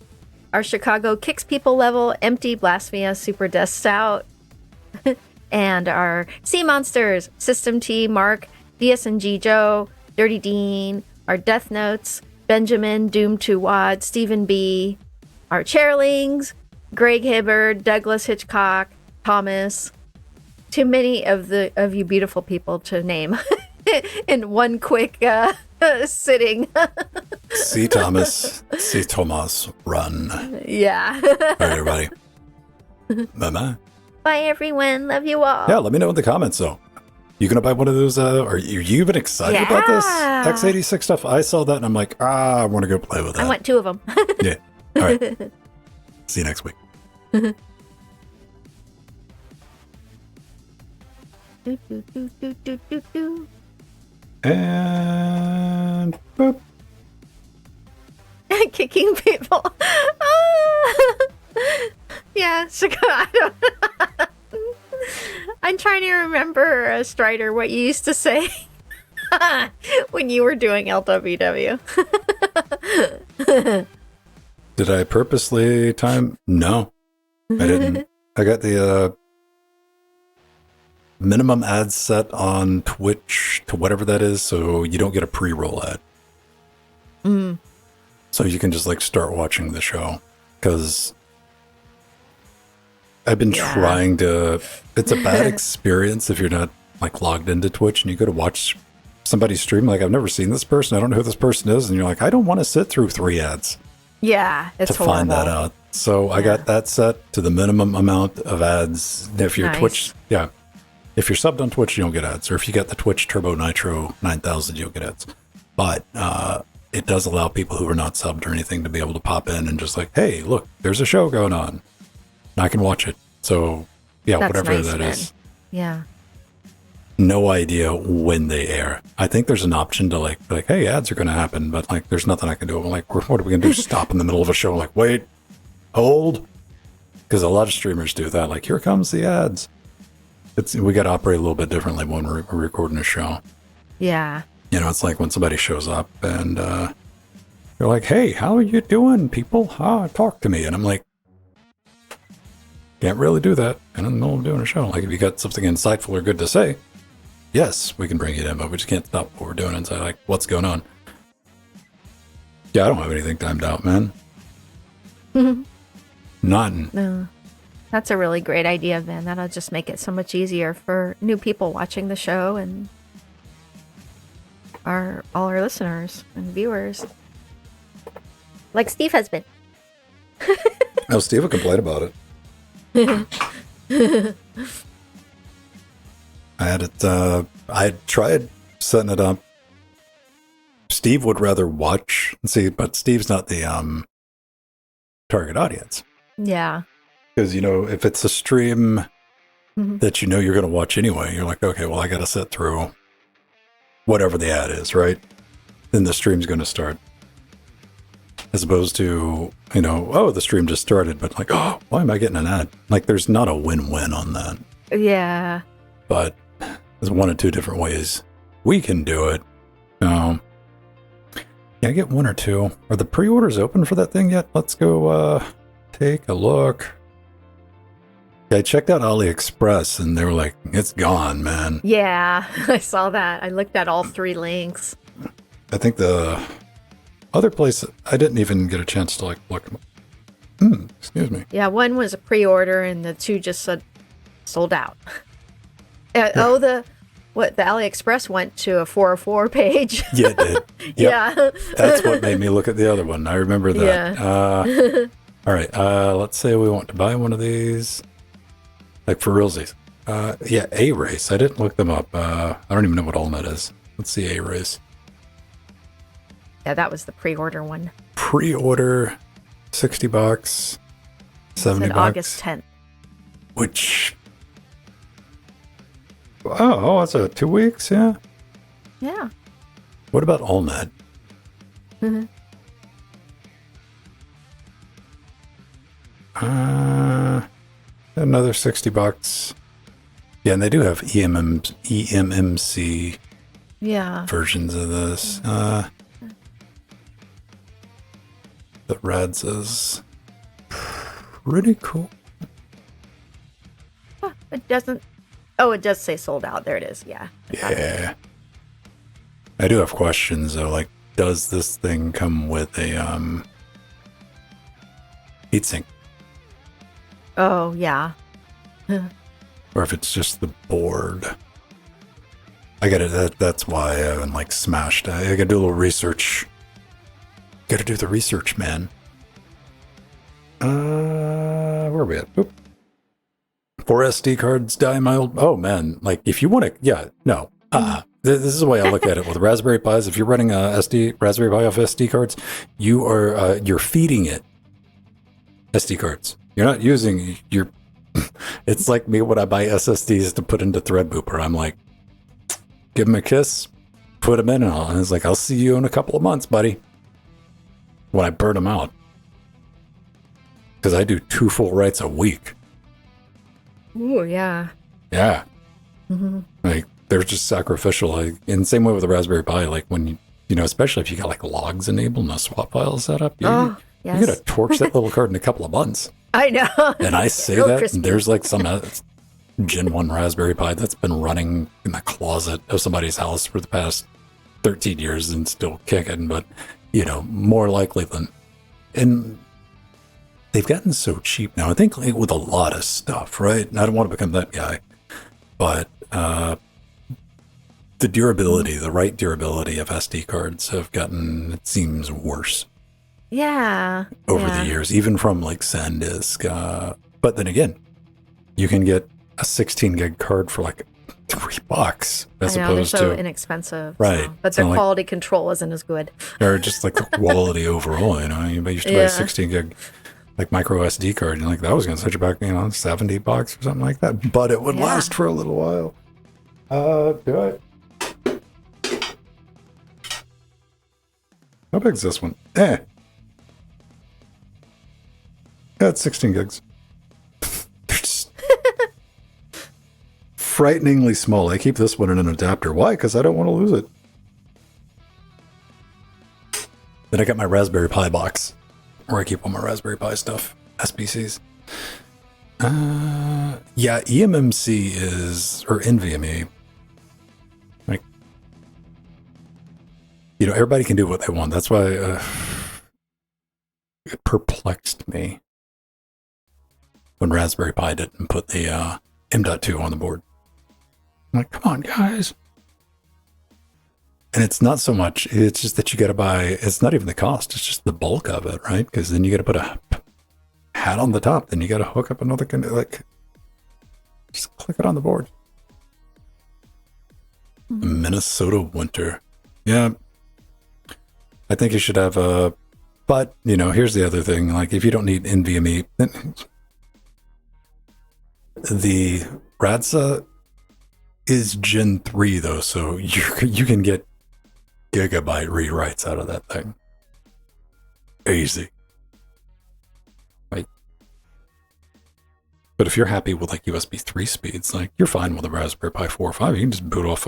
our Chicago Kicks People level, Empty, Blasphemia, Super Death Stout, and our Sea Monsters, System T, Mark, DSNG Joe, Dirty Dean, our Death Notes, Benjamin, Doom 2 Wad, Stephen B, our Chairlings, Greg Hibbard, Douglas Hitchcock, Thomas. Too many of you beautiful people to name in one quick sitting. See Thomas, run. Yeah. All right, everybody. Bye-bye. Bye, everyone. Love you all. Yeah, let me know in the comments, though. You gonna buy one of those? Are you even excited about this x86 stuff? I saw that and I'm like, I want to go play with that. I want 2 of them. Yeah. All right. See you next week. And boop. Kicking people. Yeah, I don't. I'm trying to remember, Strider, what you used to say when you were doing LWW. Did I purposely time? No, I didn't. I got the minimum ad set on Twitch to whatever that is, so you don't get a pre-roll ad. So you can just like start watching the show, because I've been trying to. It's a bad experience if you're not like logged into Twitch and you go to watch somebody's stream, like, I've never seen this person. I don't know who this person is. And you're like, I don't want to sit through 3 ads. Yeah, it's to find that out. So I got that set to the minimum amount of ads. If you're Twitch, if you're subbed on Twitch, you don't get ads. Or if you get the Twitch Turbo Nitro 9000, you'll get ads. But it does allow people who are not subbed or anything to be able to pop in and just like, hey, look, there's a show going on. And I can watch it. So yeah, that's whatever nice, that man. Is. Yeah. No idea when they air. I think there's an option to like, hey, ads are going to happen, but like, there's nothing I can do. I'm like, what are we going to do? Stop in the middle of a show? Like, wait, hold, because a lot of streamers do that. Like, here comes the ads. We got to operate a little bit differently when we're recording a show. Yeah. You know, it's like when somebody shows up and they're like, hey, how are you doing, people? Talk to me. And I'm like, can't really do that. And in the middle of doing a show. Like, if you got something insightful or good to say, yes, we can bring it in, but we just can't stop what we're doing and say, like, what's going on? Yeah, I don't have anything timed out, man. Nothing. No. That's a really great idea, man. That'll just make it so much easier for new people watching the show and all our listeners and viewers. Like Steve has been. Oh, Steve will complain about it. I had it, I tried setting it up. Steve would rather watch and see, but Steve's not the target audience. Yeah. Because, you know, if it's a stream that you know you're going to watch anyway, you're like, okay, well, I got to sit through whatever the ad is, right? Then the stream's going to start. As opposed to, you know, oh, the stream just started, but like, oh, why am I getting an ad? Like, there's not a win-win on that. Yeah. But there's one or two different ways we can do it. Yeah, I get one or two. Are the pre-orders open for that thing yet? Let's go take a look. I checked out AliExpress and they were like, it's gone, man. Yeah, I saw that. I looked at all 3 links. I think the other place, I didn't even get a chance to like look. Excuse me. Yeah, one was a pre-order and the 2 just said sold out. Oh, the AliExpress went to a 404 page. Yeah, it did. Yep. Yeah. That's what made me look at the other one. I remember that. Yeah. All right. Let's say we want to buy one of these. Like for realsies. Yeah, A-Race. I didn't look them up. I don't even know what AllNet is. Let's see A-Race. Yeah, that was the pre-order one. Pre-order, $60, $70. August 10th. Which... Oh, that's 2 weeks, yeah? Yeah. What about AllNet? Another $60. Yeah, and they do have EMMC versions of this. The Reds is pretty cool. It doesn't... Oh, it does say sold out. There it is. Yeah. Yeah. I do have questions though. Like, does this thing come with a heatsink? Oh, yeah. Or if it's just the board. I gotta, that's why I haven't like smashed. I gotta do a little research. Gotta do the research, man. Where are we at? Oop. 4 SD cards die mild. Oh man, like if you want to, yeah, no. This is the way I look at it with Raspberry Pis. If you're running a Raspberry Pi off SD cards, you're feeding it SD cards. You're not using your. It's like me when I buy SSDs to put into Threadbooper. I'm like, give them a kiss, put them in, and it's like, I'll see you in a couple of months, buddy. When I burn them out, because I do 2 full writes a week. Ooh, yeah. Yeah. Like, they're just sacrificial. Like, in the same way with the Raspberry Pi, like when you know, especially if you got like logs enabled and a swap file set up, you're gonna torch that little card in a couple of months. I know. And I say that, crispy. And there's like some Gen 1 Raspberry Pi that's been running in the closet of somebody's house for the past 13 years and still kicking, but you know, more likely than, and they've gotten so cheap now. I think like with a lot of stuff, right? And I don't want to become that guy, but the durability, the right durability of SD cards have gotten, it seems, worse. Yeah. Over the years, even from like SanDisk. But then again, you can get a 16 gig card for like $3 as I know, opposed they're so to inexpensive. right. So, but their quality control isn't as good. Or just like the quality overall, you know. You used to buy a 16 gig like micro SD card, and like that was going to set you back, you know, $70 or something like that. But it would last for a little while. Do it. How big is this one? Yeah, it's 16 gigs. They're just frighteningly small. I keep this one in an adapter. Why? Because I don't want to lose it. Then I got my Raspberry Pi box, where I keep all my Raspberry Pi stuff, SBCs. Yeah, eMMC is, or NVMe. Like, you know, everybody can do what they want. That's why it perplexed me when Raspberry Pi didn't put the M.2 on the board. I'm like, come on, guys. And it's not so much, it's just that you got to buy, it's not even the cost, it's just the bulk of it, right? Because then you got to put a hat on the top, then you got to hook up another, like, just click it on the board. Minnesota winter. Yeah. I think you should have a, but, you know, here's the other thing. Like, if you don't need NVMe, the Radsa is Gen 3, though, so you can get gigabyte rewrites out of that thing. Easy. Like, but if you're happy with, like, USB 3 speeds, like, you're fine with a Raspberry Pi 4 or 5. You can just boot off,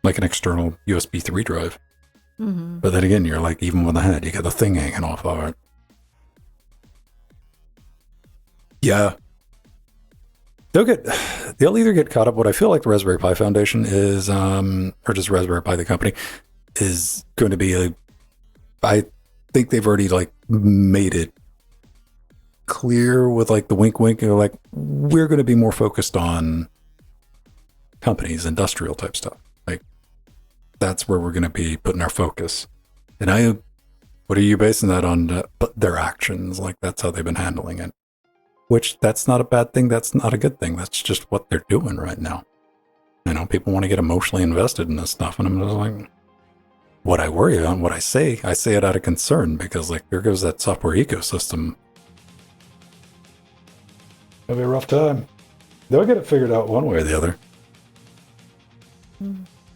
like, an external USB 3 drive. Mm-hmm. But then again, you're like, even with the head, you got the thing hanging off of it. Yeah. They'll either get caught up. What I feel like the Raspberry Pi Foundation is, or just Raspberry Pi, the company, is going to be I think they've already like made it clear with like the wink wink, and like, we're going to be more focused on companies, industrial type stuff. Like, that's where we're going to be putting our focus. And what are you basing that on? But their actions, like, that's how they've been handling it. Which, that's not a bad thing. That's not a good thing. That's just what they're doing right now. You know, people want to get emotionally invested in this stuff. And I'm just like, what I worry about, what I say it out of concern, because like, there goes that software ecosystem. It'll be a rough time. They'll get it figured out one way or the other.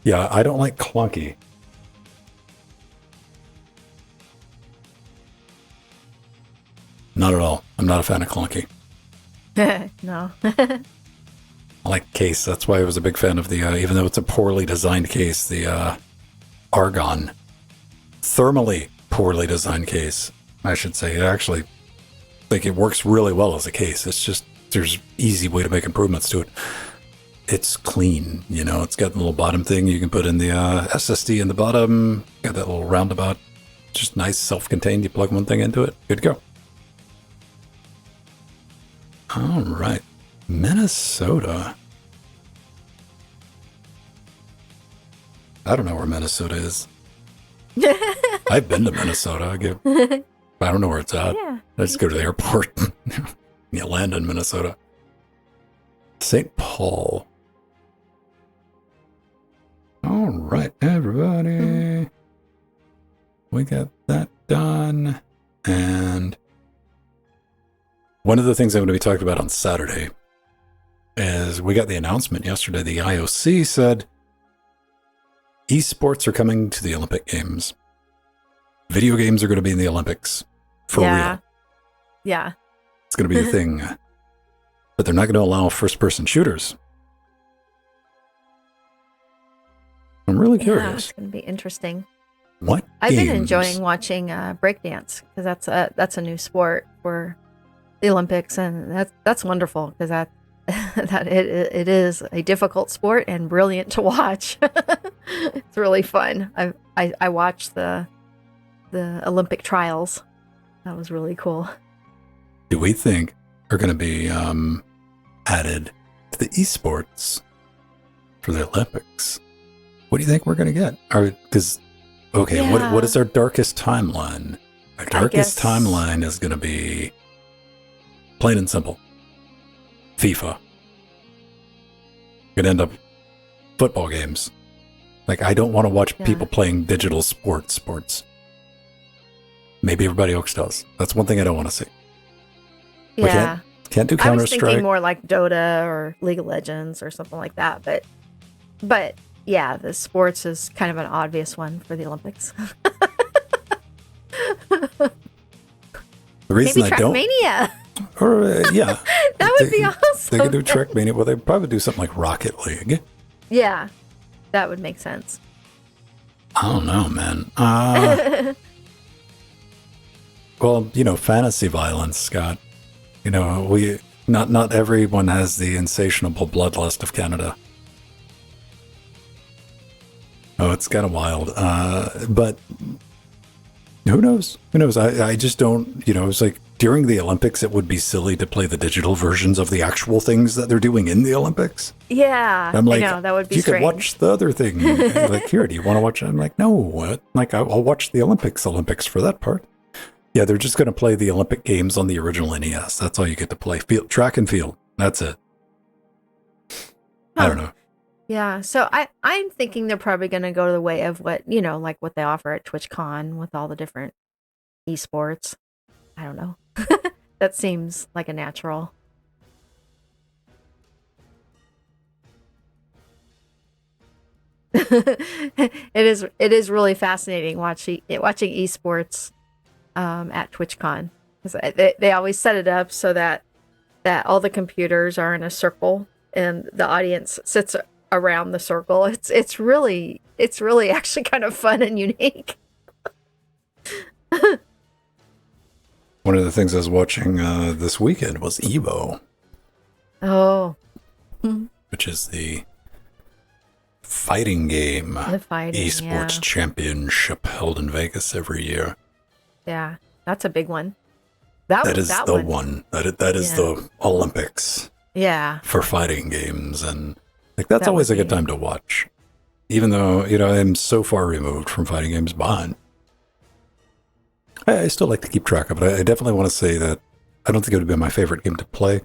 Yeah, I don't like clunky. Not at all. I'm not a fan of clunky. No. I like case. That's why I was a big fan of the, even though it's a poorly designed case, the Argon. Thermally poorly designed case, I should say. I actually think it works really well as a case. It's just, there's easy way to make improvements to it. It's clean, you know, it's got a little bottom thing. You can put in the SSD in the bottom. Got that little roundabout. Just nice, self-contained. You plug one thing into it. Good to go. All right. Minnesota. I don't know where Minnesota is. I've been to Minnesota. I don't know where it's at. Yeah. I just go to the airport. You land in Minnesota. St. Paul. All right, everybody. We got that done. And one of the things I'm going to be talking about on Saturday is we got the announcement yesterday. The IOC said esports are coming to the Olympic Games. Video games are going to be in the Olympics. For real. Yeah. It's going to be a thing. But they're not going to allow first-person shooters. I'm really curious. Yeah, it's going to be interesting. What I've games? been enjoying watching breakdance, because that's a new sport for the Olympics, and that's wonderful, because that it is a difficult sport and brilliant to watch. It's really fun. I watched the Olympic trials. That was really cool. Do we think are going to be added to the esports for the Olympics, what do you think we're going to get? Because, okay, Yeah. what is our darkest timeline? Our darkest guess- timeline is going to be plain and simple. FIFA. Could end up football games. Like, I don't want to watch people playing digital sports. Maybe everybody else does. That's one thing I don't want to see. Yeah. Can't do I was Counter-Strike. thinking more like Dota or League of Legends or something like that. But yeah, the sports is kind of an obvious one for the Olympics. The reason Maybe I don't... Trackmania. Or, yeah. That would be awesome. They could do Trackmania. Well, they'd probably do something like Rocket League. Yeah, that would make sense. I don't know, man. Well, fantasy violence, Scott. Not everyone has the insatiable bloodlust of Canada. Oh, it's kind of wild. But who knows? Who knows? I just don't, it's like during the Olympics, it would be silly to play the digital versions of the actual things that they're doing in the Olympics. Yeah, I'm like, I know, that would be you strange. could watch the other thing. Like, here, do you want to watch it? I'm like, no, what? Like, I'll watch the Olympics for that part. Yeah, they're just going to play the Olympic Games on the original NES. That's all you get to play. Track and field. That's it. I don't know. Yeah, so I'm thinking they're probably going to go to the way of what, like what they offer at TwitchCon with all the different esports. I don't know. That seems like a natural. It is really fascinating watching esports at TwitchCon, because they always set it up so that all the computers are in a circle and the audience sits around the circle. It's really actually kind of fun and unique. One of the things I was watching this weekend was Evo. Oh. Which is the fighting game. The fighting, esports championship held in Vegas every year. Yeah, that's a big one. That is the one. That is the Olympics. Yeah. For fighting games, and like that's always a good time to watch. Even though, I'm so far removed from fighting games, but I still like to keep track of it. I definitely want to say that I don't think it would be my favorite game to play.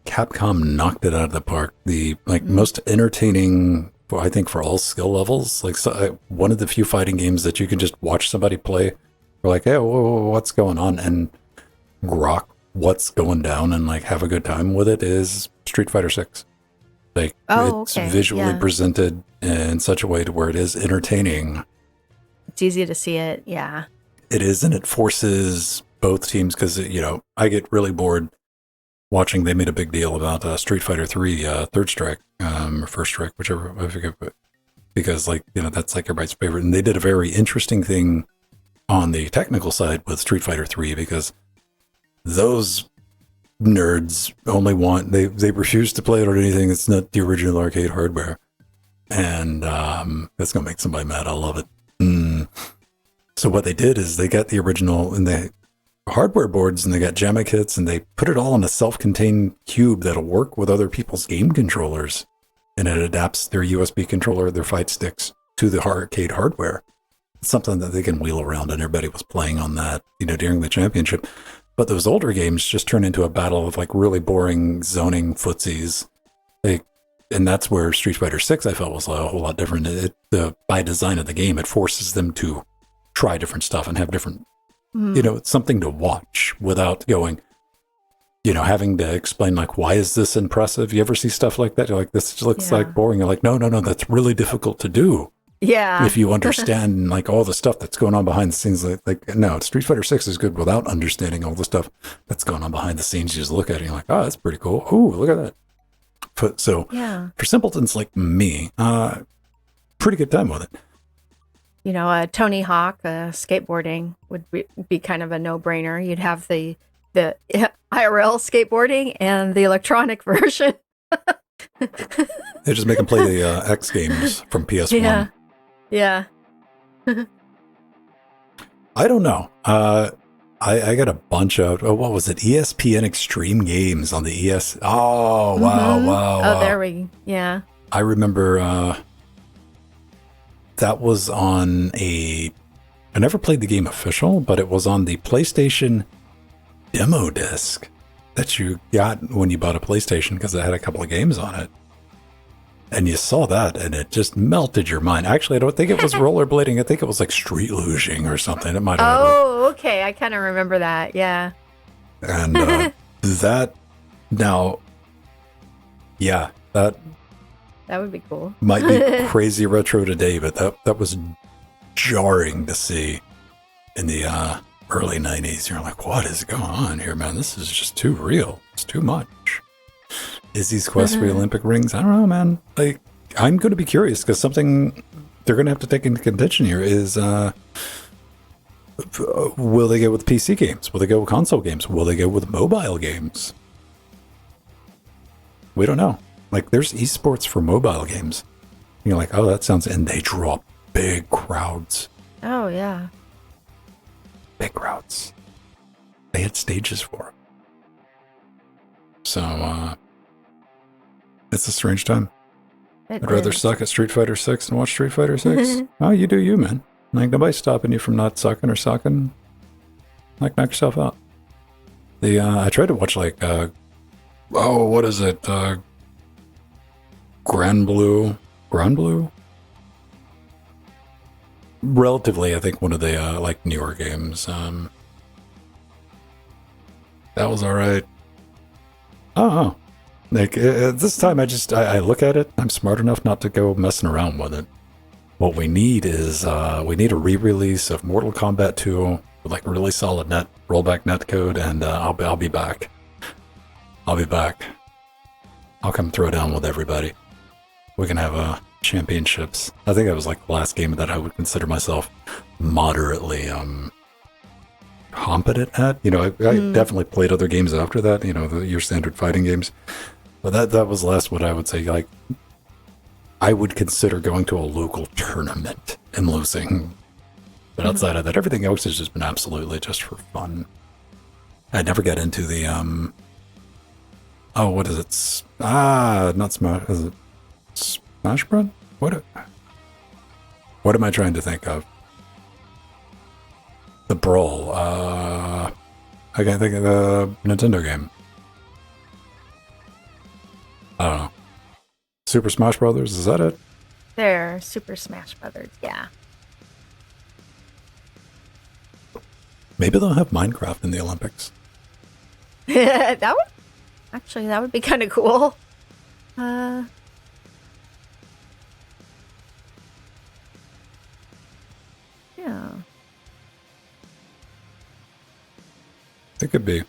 Capcom knocked it out of the park. The most entertaining, I think, for all skill levels. Like one of the few fighting games that you can just watch somebody play. We're like, hey, what's going on? And grok what's going down and like have a good time with it is Street Fighter 6. Like it's visually presented in such a way to where it is entertaining. It's easy to see it. Yeah. It is, and it forces both teams because, I get really bored watching. They made a big deal about Street Fighter 3 Third Strike or First Strike, whichever, I forget, but because that's like everybody's favorite. And they did a very interesting thing on the technical side with Street Fighter 3 because those nerds only want, they refuse to play it or anything that's not the original arcade hardware. And that's going to make somebody mad. I love it. So what they did is they got the original and the hardware boards and they got JAMA kits and they put it all in a self-contained cube that'll work with other people's game controllers. And it adapts their USB controller, their fight sticks to the arcade hardware. It's something that they can wheel around, and everybody was playing on that, during the championship. But those older games just turn into a battle of like really boring zoning footsies. And that's where Street Fighter 6 I felt was a whole lot different. By design of the game, it forces them to try different stuff and have different, it's something to watch without going, having to explain like, why is this impressive? You ever see stuff like that? You're like, this looks like boring. You're like, no, that's really difficult to do. Yeah. If you understand like all the stuff that's going on behind the scenes, no, Street Fighter 6 is good without understanding all the stuff that's going on behind the scenes. You just look at it and you're like, oh, that's pretty cool. Oh, look at that. So for simpletons like me, pretty good time with it. Tony Hawk skateboarding would be kind of a no-brainer. You'd have the IRL skateboarding and the electronic version. They just make them play the X games from PS1. Yeah. I don't know. I got a bunch of, what was it? ESPN Extreme Games on the ES. Oh, wow. Oh, there we, yeah. I remember that was on I never played the game official, but it was on the PlayStation demo disc that you got when you bought a PlayStation because it had a couple of games on it. And you saw that, and it just melted your mind. Actually, I don't think it was rollerblading. I think it was like street lugeing or something. It might have. Oh, okay. I kind of remember that. Yeah. And that now, yeah, that would be cool. might be crazy retro today, but that was jarring to see in the early 90s. You're like, what is going on here, man? This is just too real. It's too much. Izzy's quest for the Olympic rings? I don't know, man. Like, I'm going to be curious because something they're going to have to take into contention here is will they go with PC games? Will they go with console games? Will they go with mobile games? We don't know. Like, there's esports for mobile games. You're like, oh, that sounds... And they draw big crowds. Oh, yeah. Big crowds. They had stages for it. So, it's a strange time. I'd rather suck at Street Fighter 6 than watch Street Fighter 6. Oh, you do you, man. Like, nobody's stopping you from not sucking or sucking. Like, knock yourself out. I tried to watch, like, what is it? Grand Blue? Relatively, I think, one of the, like, newer games. That was alright. Oh. Like, this time I look at it, I'm smart enough not to go messing around with it. What we need is, we need a re-release of Mortal Kombat 2 with, like, really solid rollback netcode, and I'll be back. I'll be back. I'll come throw down with everybody. We can have, championships. I think that was, like, the last game that I would consider myself moderately, competent at. You know, I definitely played other games after that, you know, your standard fighting games. But that was last what I would say, like, I would consider going to a local tournament and losing. But outside of that, everything else has just been absolutely just for fun. I never got into the, what is it? Not Smash, is it Smash Bros? What am I trying to think of? The Brawl, I can't think of the Nintendo game. I don't know. Super Smash Brothers, is that it? There, Super Smash Brothers, yeah. Maybe they'll have Minecraft in the Olympics. that would be kind of cool. Yeah. It could be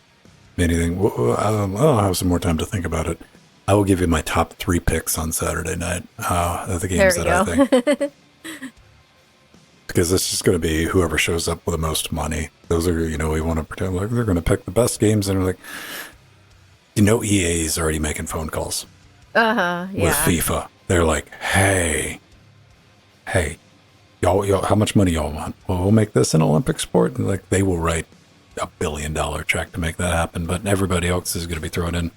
anything. I'll have some more time to think about it. I will give you my top 3 picks on Saturday night of the games that I think. Because it's just going to be whoever shows up with the most money. Those are, you know, we want to pretend like they're going to pick the best games. And we're like, you know, EA is already making phone calls. Yeah. With FIFA. They're like, hey, y'all, how much money y'all want? Well, we'll make this an Olympic sport. And like, they will write $1 billion check to make that happen. But everybody else is going to be thrown in.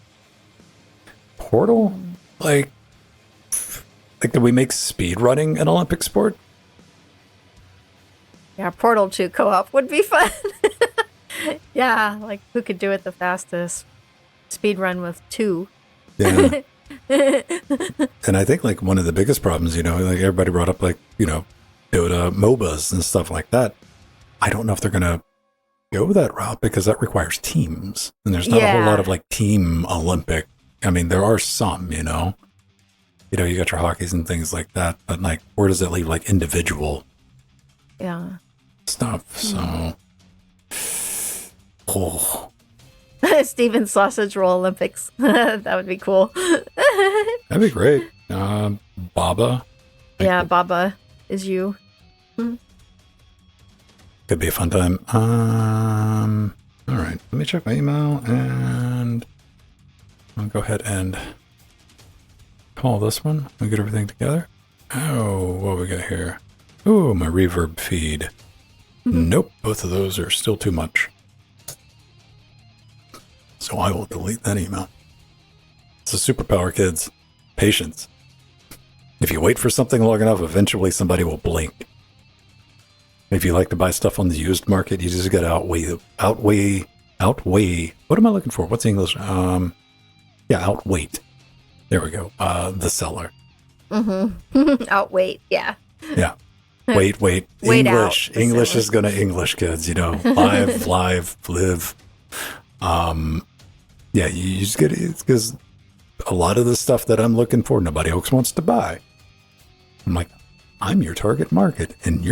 Portal? Like, did we make speed running an Olympic sport? Yeah, Portal 2 co-op would be fun. Yeah, like who could do it the fastest? Speed run with 2. Yeah. And I think like one of the biggest problems, you know, like everybody brought up like, you know, Dota MOBAs and stuff like that. I don't know if they're going to go that route because that requires teams. And there's not a whole lot of like team Olympic. I mean, there are some, you know, you got your hockeys and things like that, but like, where does it leave like individual stuff? So, Steven Sausage Roll Olympics. That would be cool. That'd be great. Baba. Yeah, Baba is you. Could be a fun time. All right, let me check my email and I'll go ahead and call this one. We get everything together. Oh, what we got here? Oh, my reverb feed. Nope, both of those are still too much. So I will delete that email. It's a superpower, kids. Patience. If you wait for something long enough, eventually somebody will blink. If you like to buy stuff on the used market, you just got to outweigh. What am I looking for? What's English? Outweight. There we go. The seller. Mm-hmm. Outweight. Yeah. Yeah. Wait. Wait English. out, English is going to English, kids. You know, live, live. Yeah, you just get it because a lot of the stuff that I'm looking for, nobody else wants to buy. I'm like, I'm your target market, and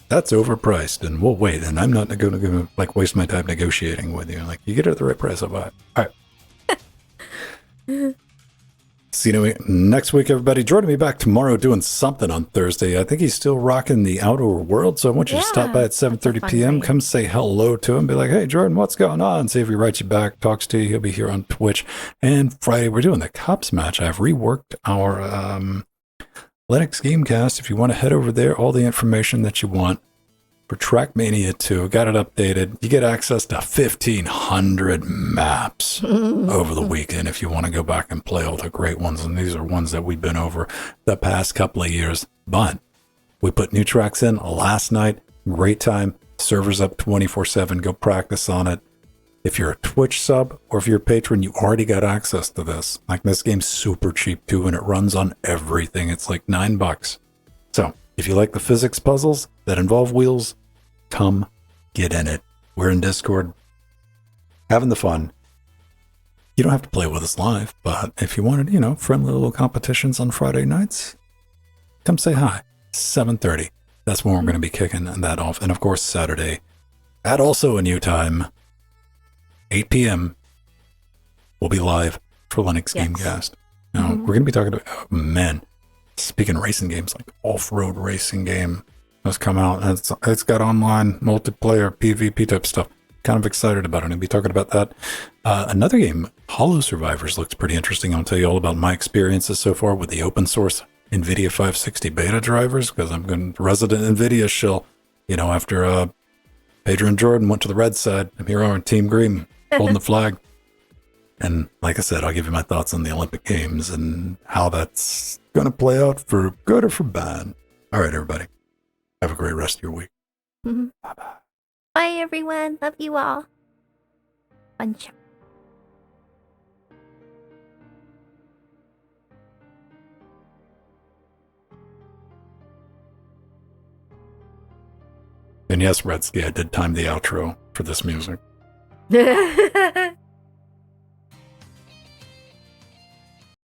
that's overpriced, and we'll wait, and I'm not going to like waste my time negotiating with you. Like, you get it at the right price, I'll buy it. All right. See you next week, everybody. Jordan will be back tomorrow doing something on Thursday. I think he's still rocking the Outdoor World, so I want you to stop by at 7:30 p.m. Night. Come say hello to him. Be like, hey, Jordan, what's going on? See if he writes you back, talks to you. He'll be here on Twitch. And Friday, we're doing the Cops match. I've reworked our Linux Gamecast. If you want to head over there, all the information that you want for Trackmania 2, got it updated. You get access to 1,500 maps over the weekend if you want to go back and play all the great ones. And these are ones that we've been over the past couple of years. But we put new tracks in last night. Great time. Servers up 24/7. Go practice on it. If you're a Twitch sub or if you're a patron, you already got access to this. Like, this game's super cheap too, and it runs on everything. It's like $9. So if you like the physics puzzles that involve wheels, come get in it. We're in Discord, having the fun. You don't have to play with us live, but if you wanted, friendly little competitions on Friday nights, come say hi. 7:30. That's when we're going to be kicking that off. And of course, Saturday, at also a new time, 8 p.m., we'll be live for Linux Gamecast. Now, we're going to be talking about, speaking of racing games, like off-road racing game has come out, and it's got online multiplayer PvP type stuff. Kind of excited about it. I'll be talking about that. Another game, Hollow Survivors, looks pretty interesting. I'll tell you all about my experiences so far with the open source NVIDIA 560 beta drivers, because I'm going to resident NVIDIA shill. After Pedro and Jordan went to the red side, I'm here on Team Green, holding the flag. And like I said, I'll give you my thoughts on the Olympic Games and how that's going to play out for good or for bad. All right, everybody. Have a great rest of your week. Mm-hmm. Bye-bye. Bye, everyone. Love you all. Bunch. And yes, Redsky, I did time the outro for this music.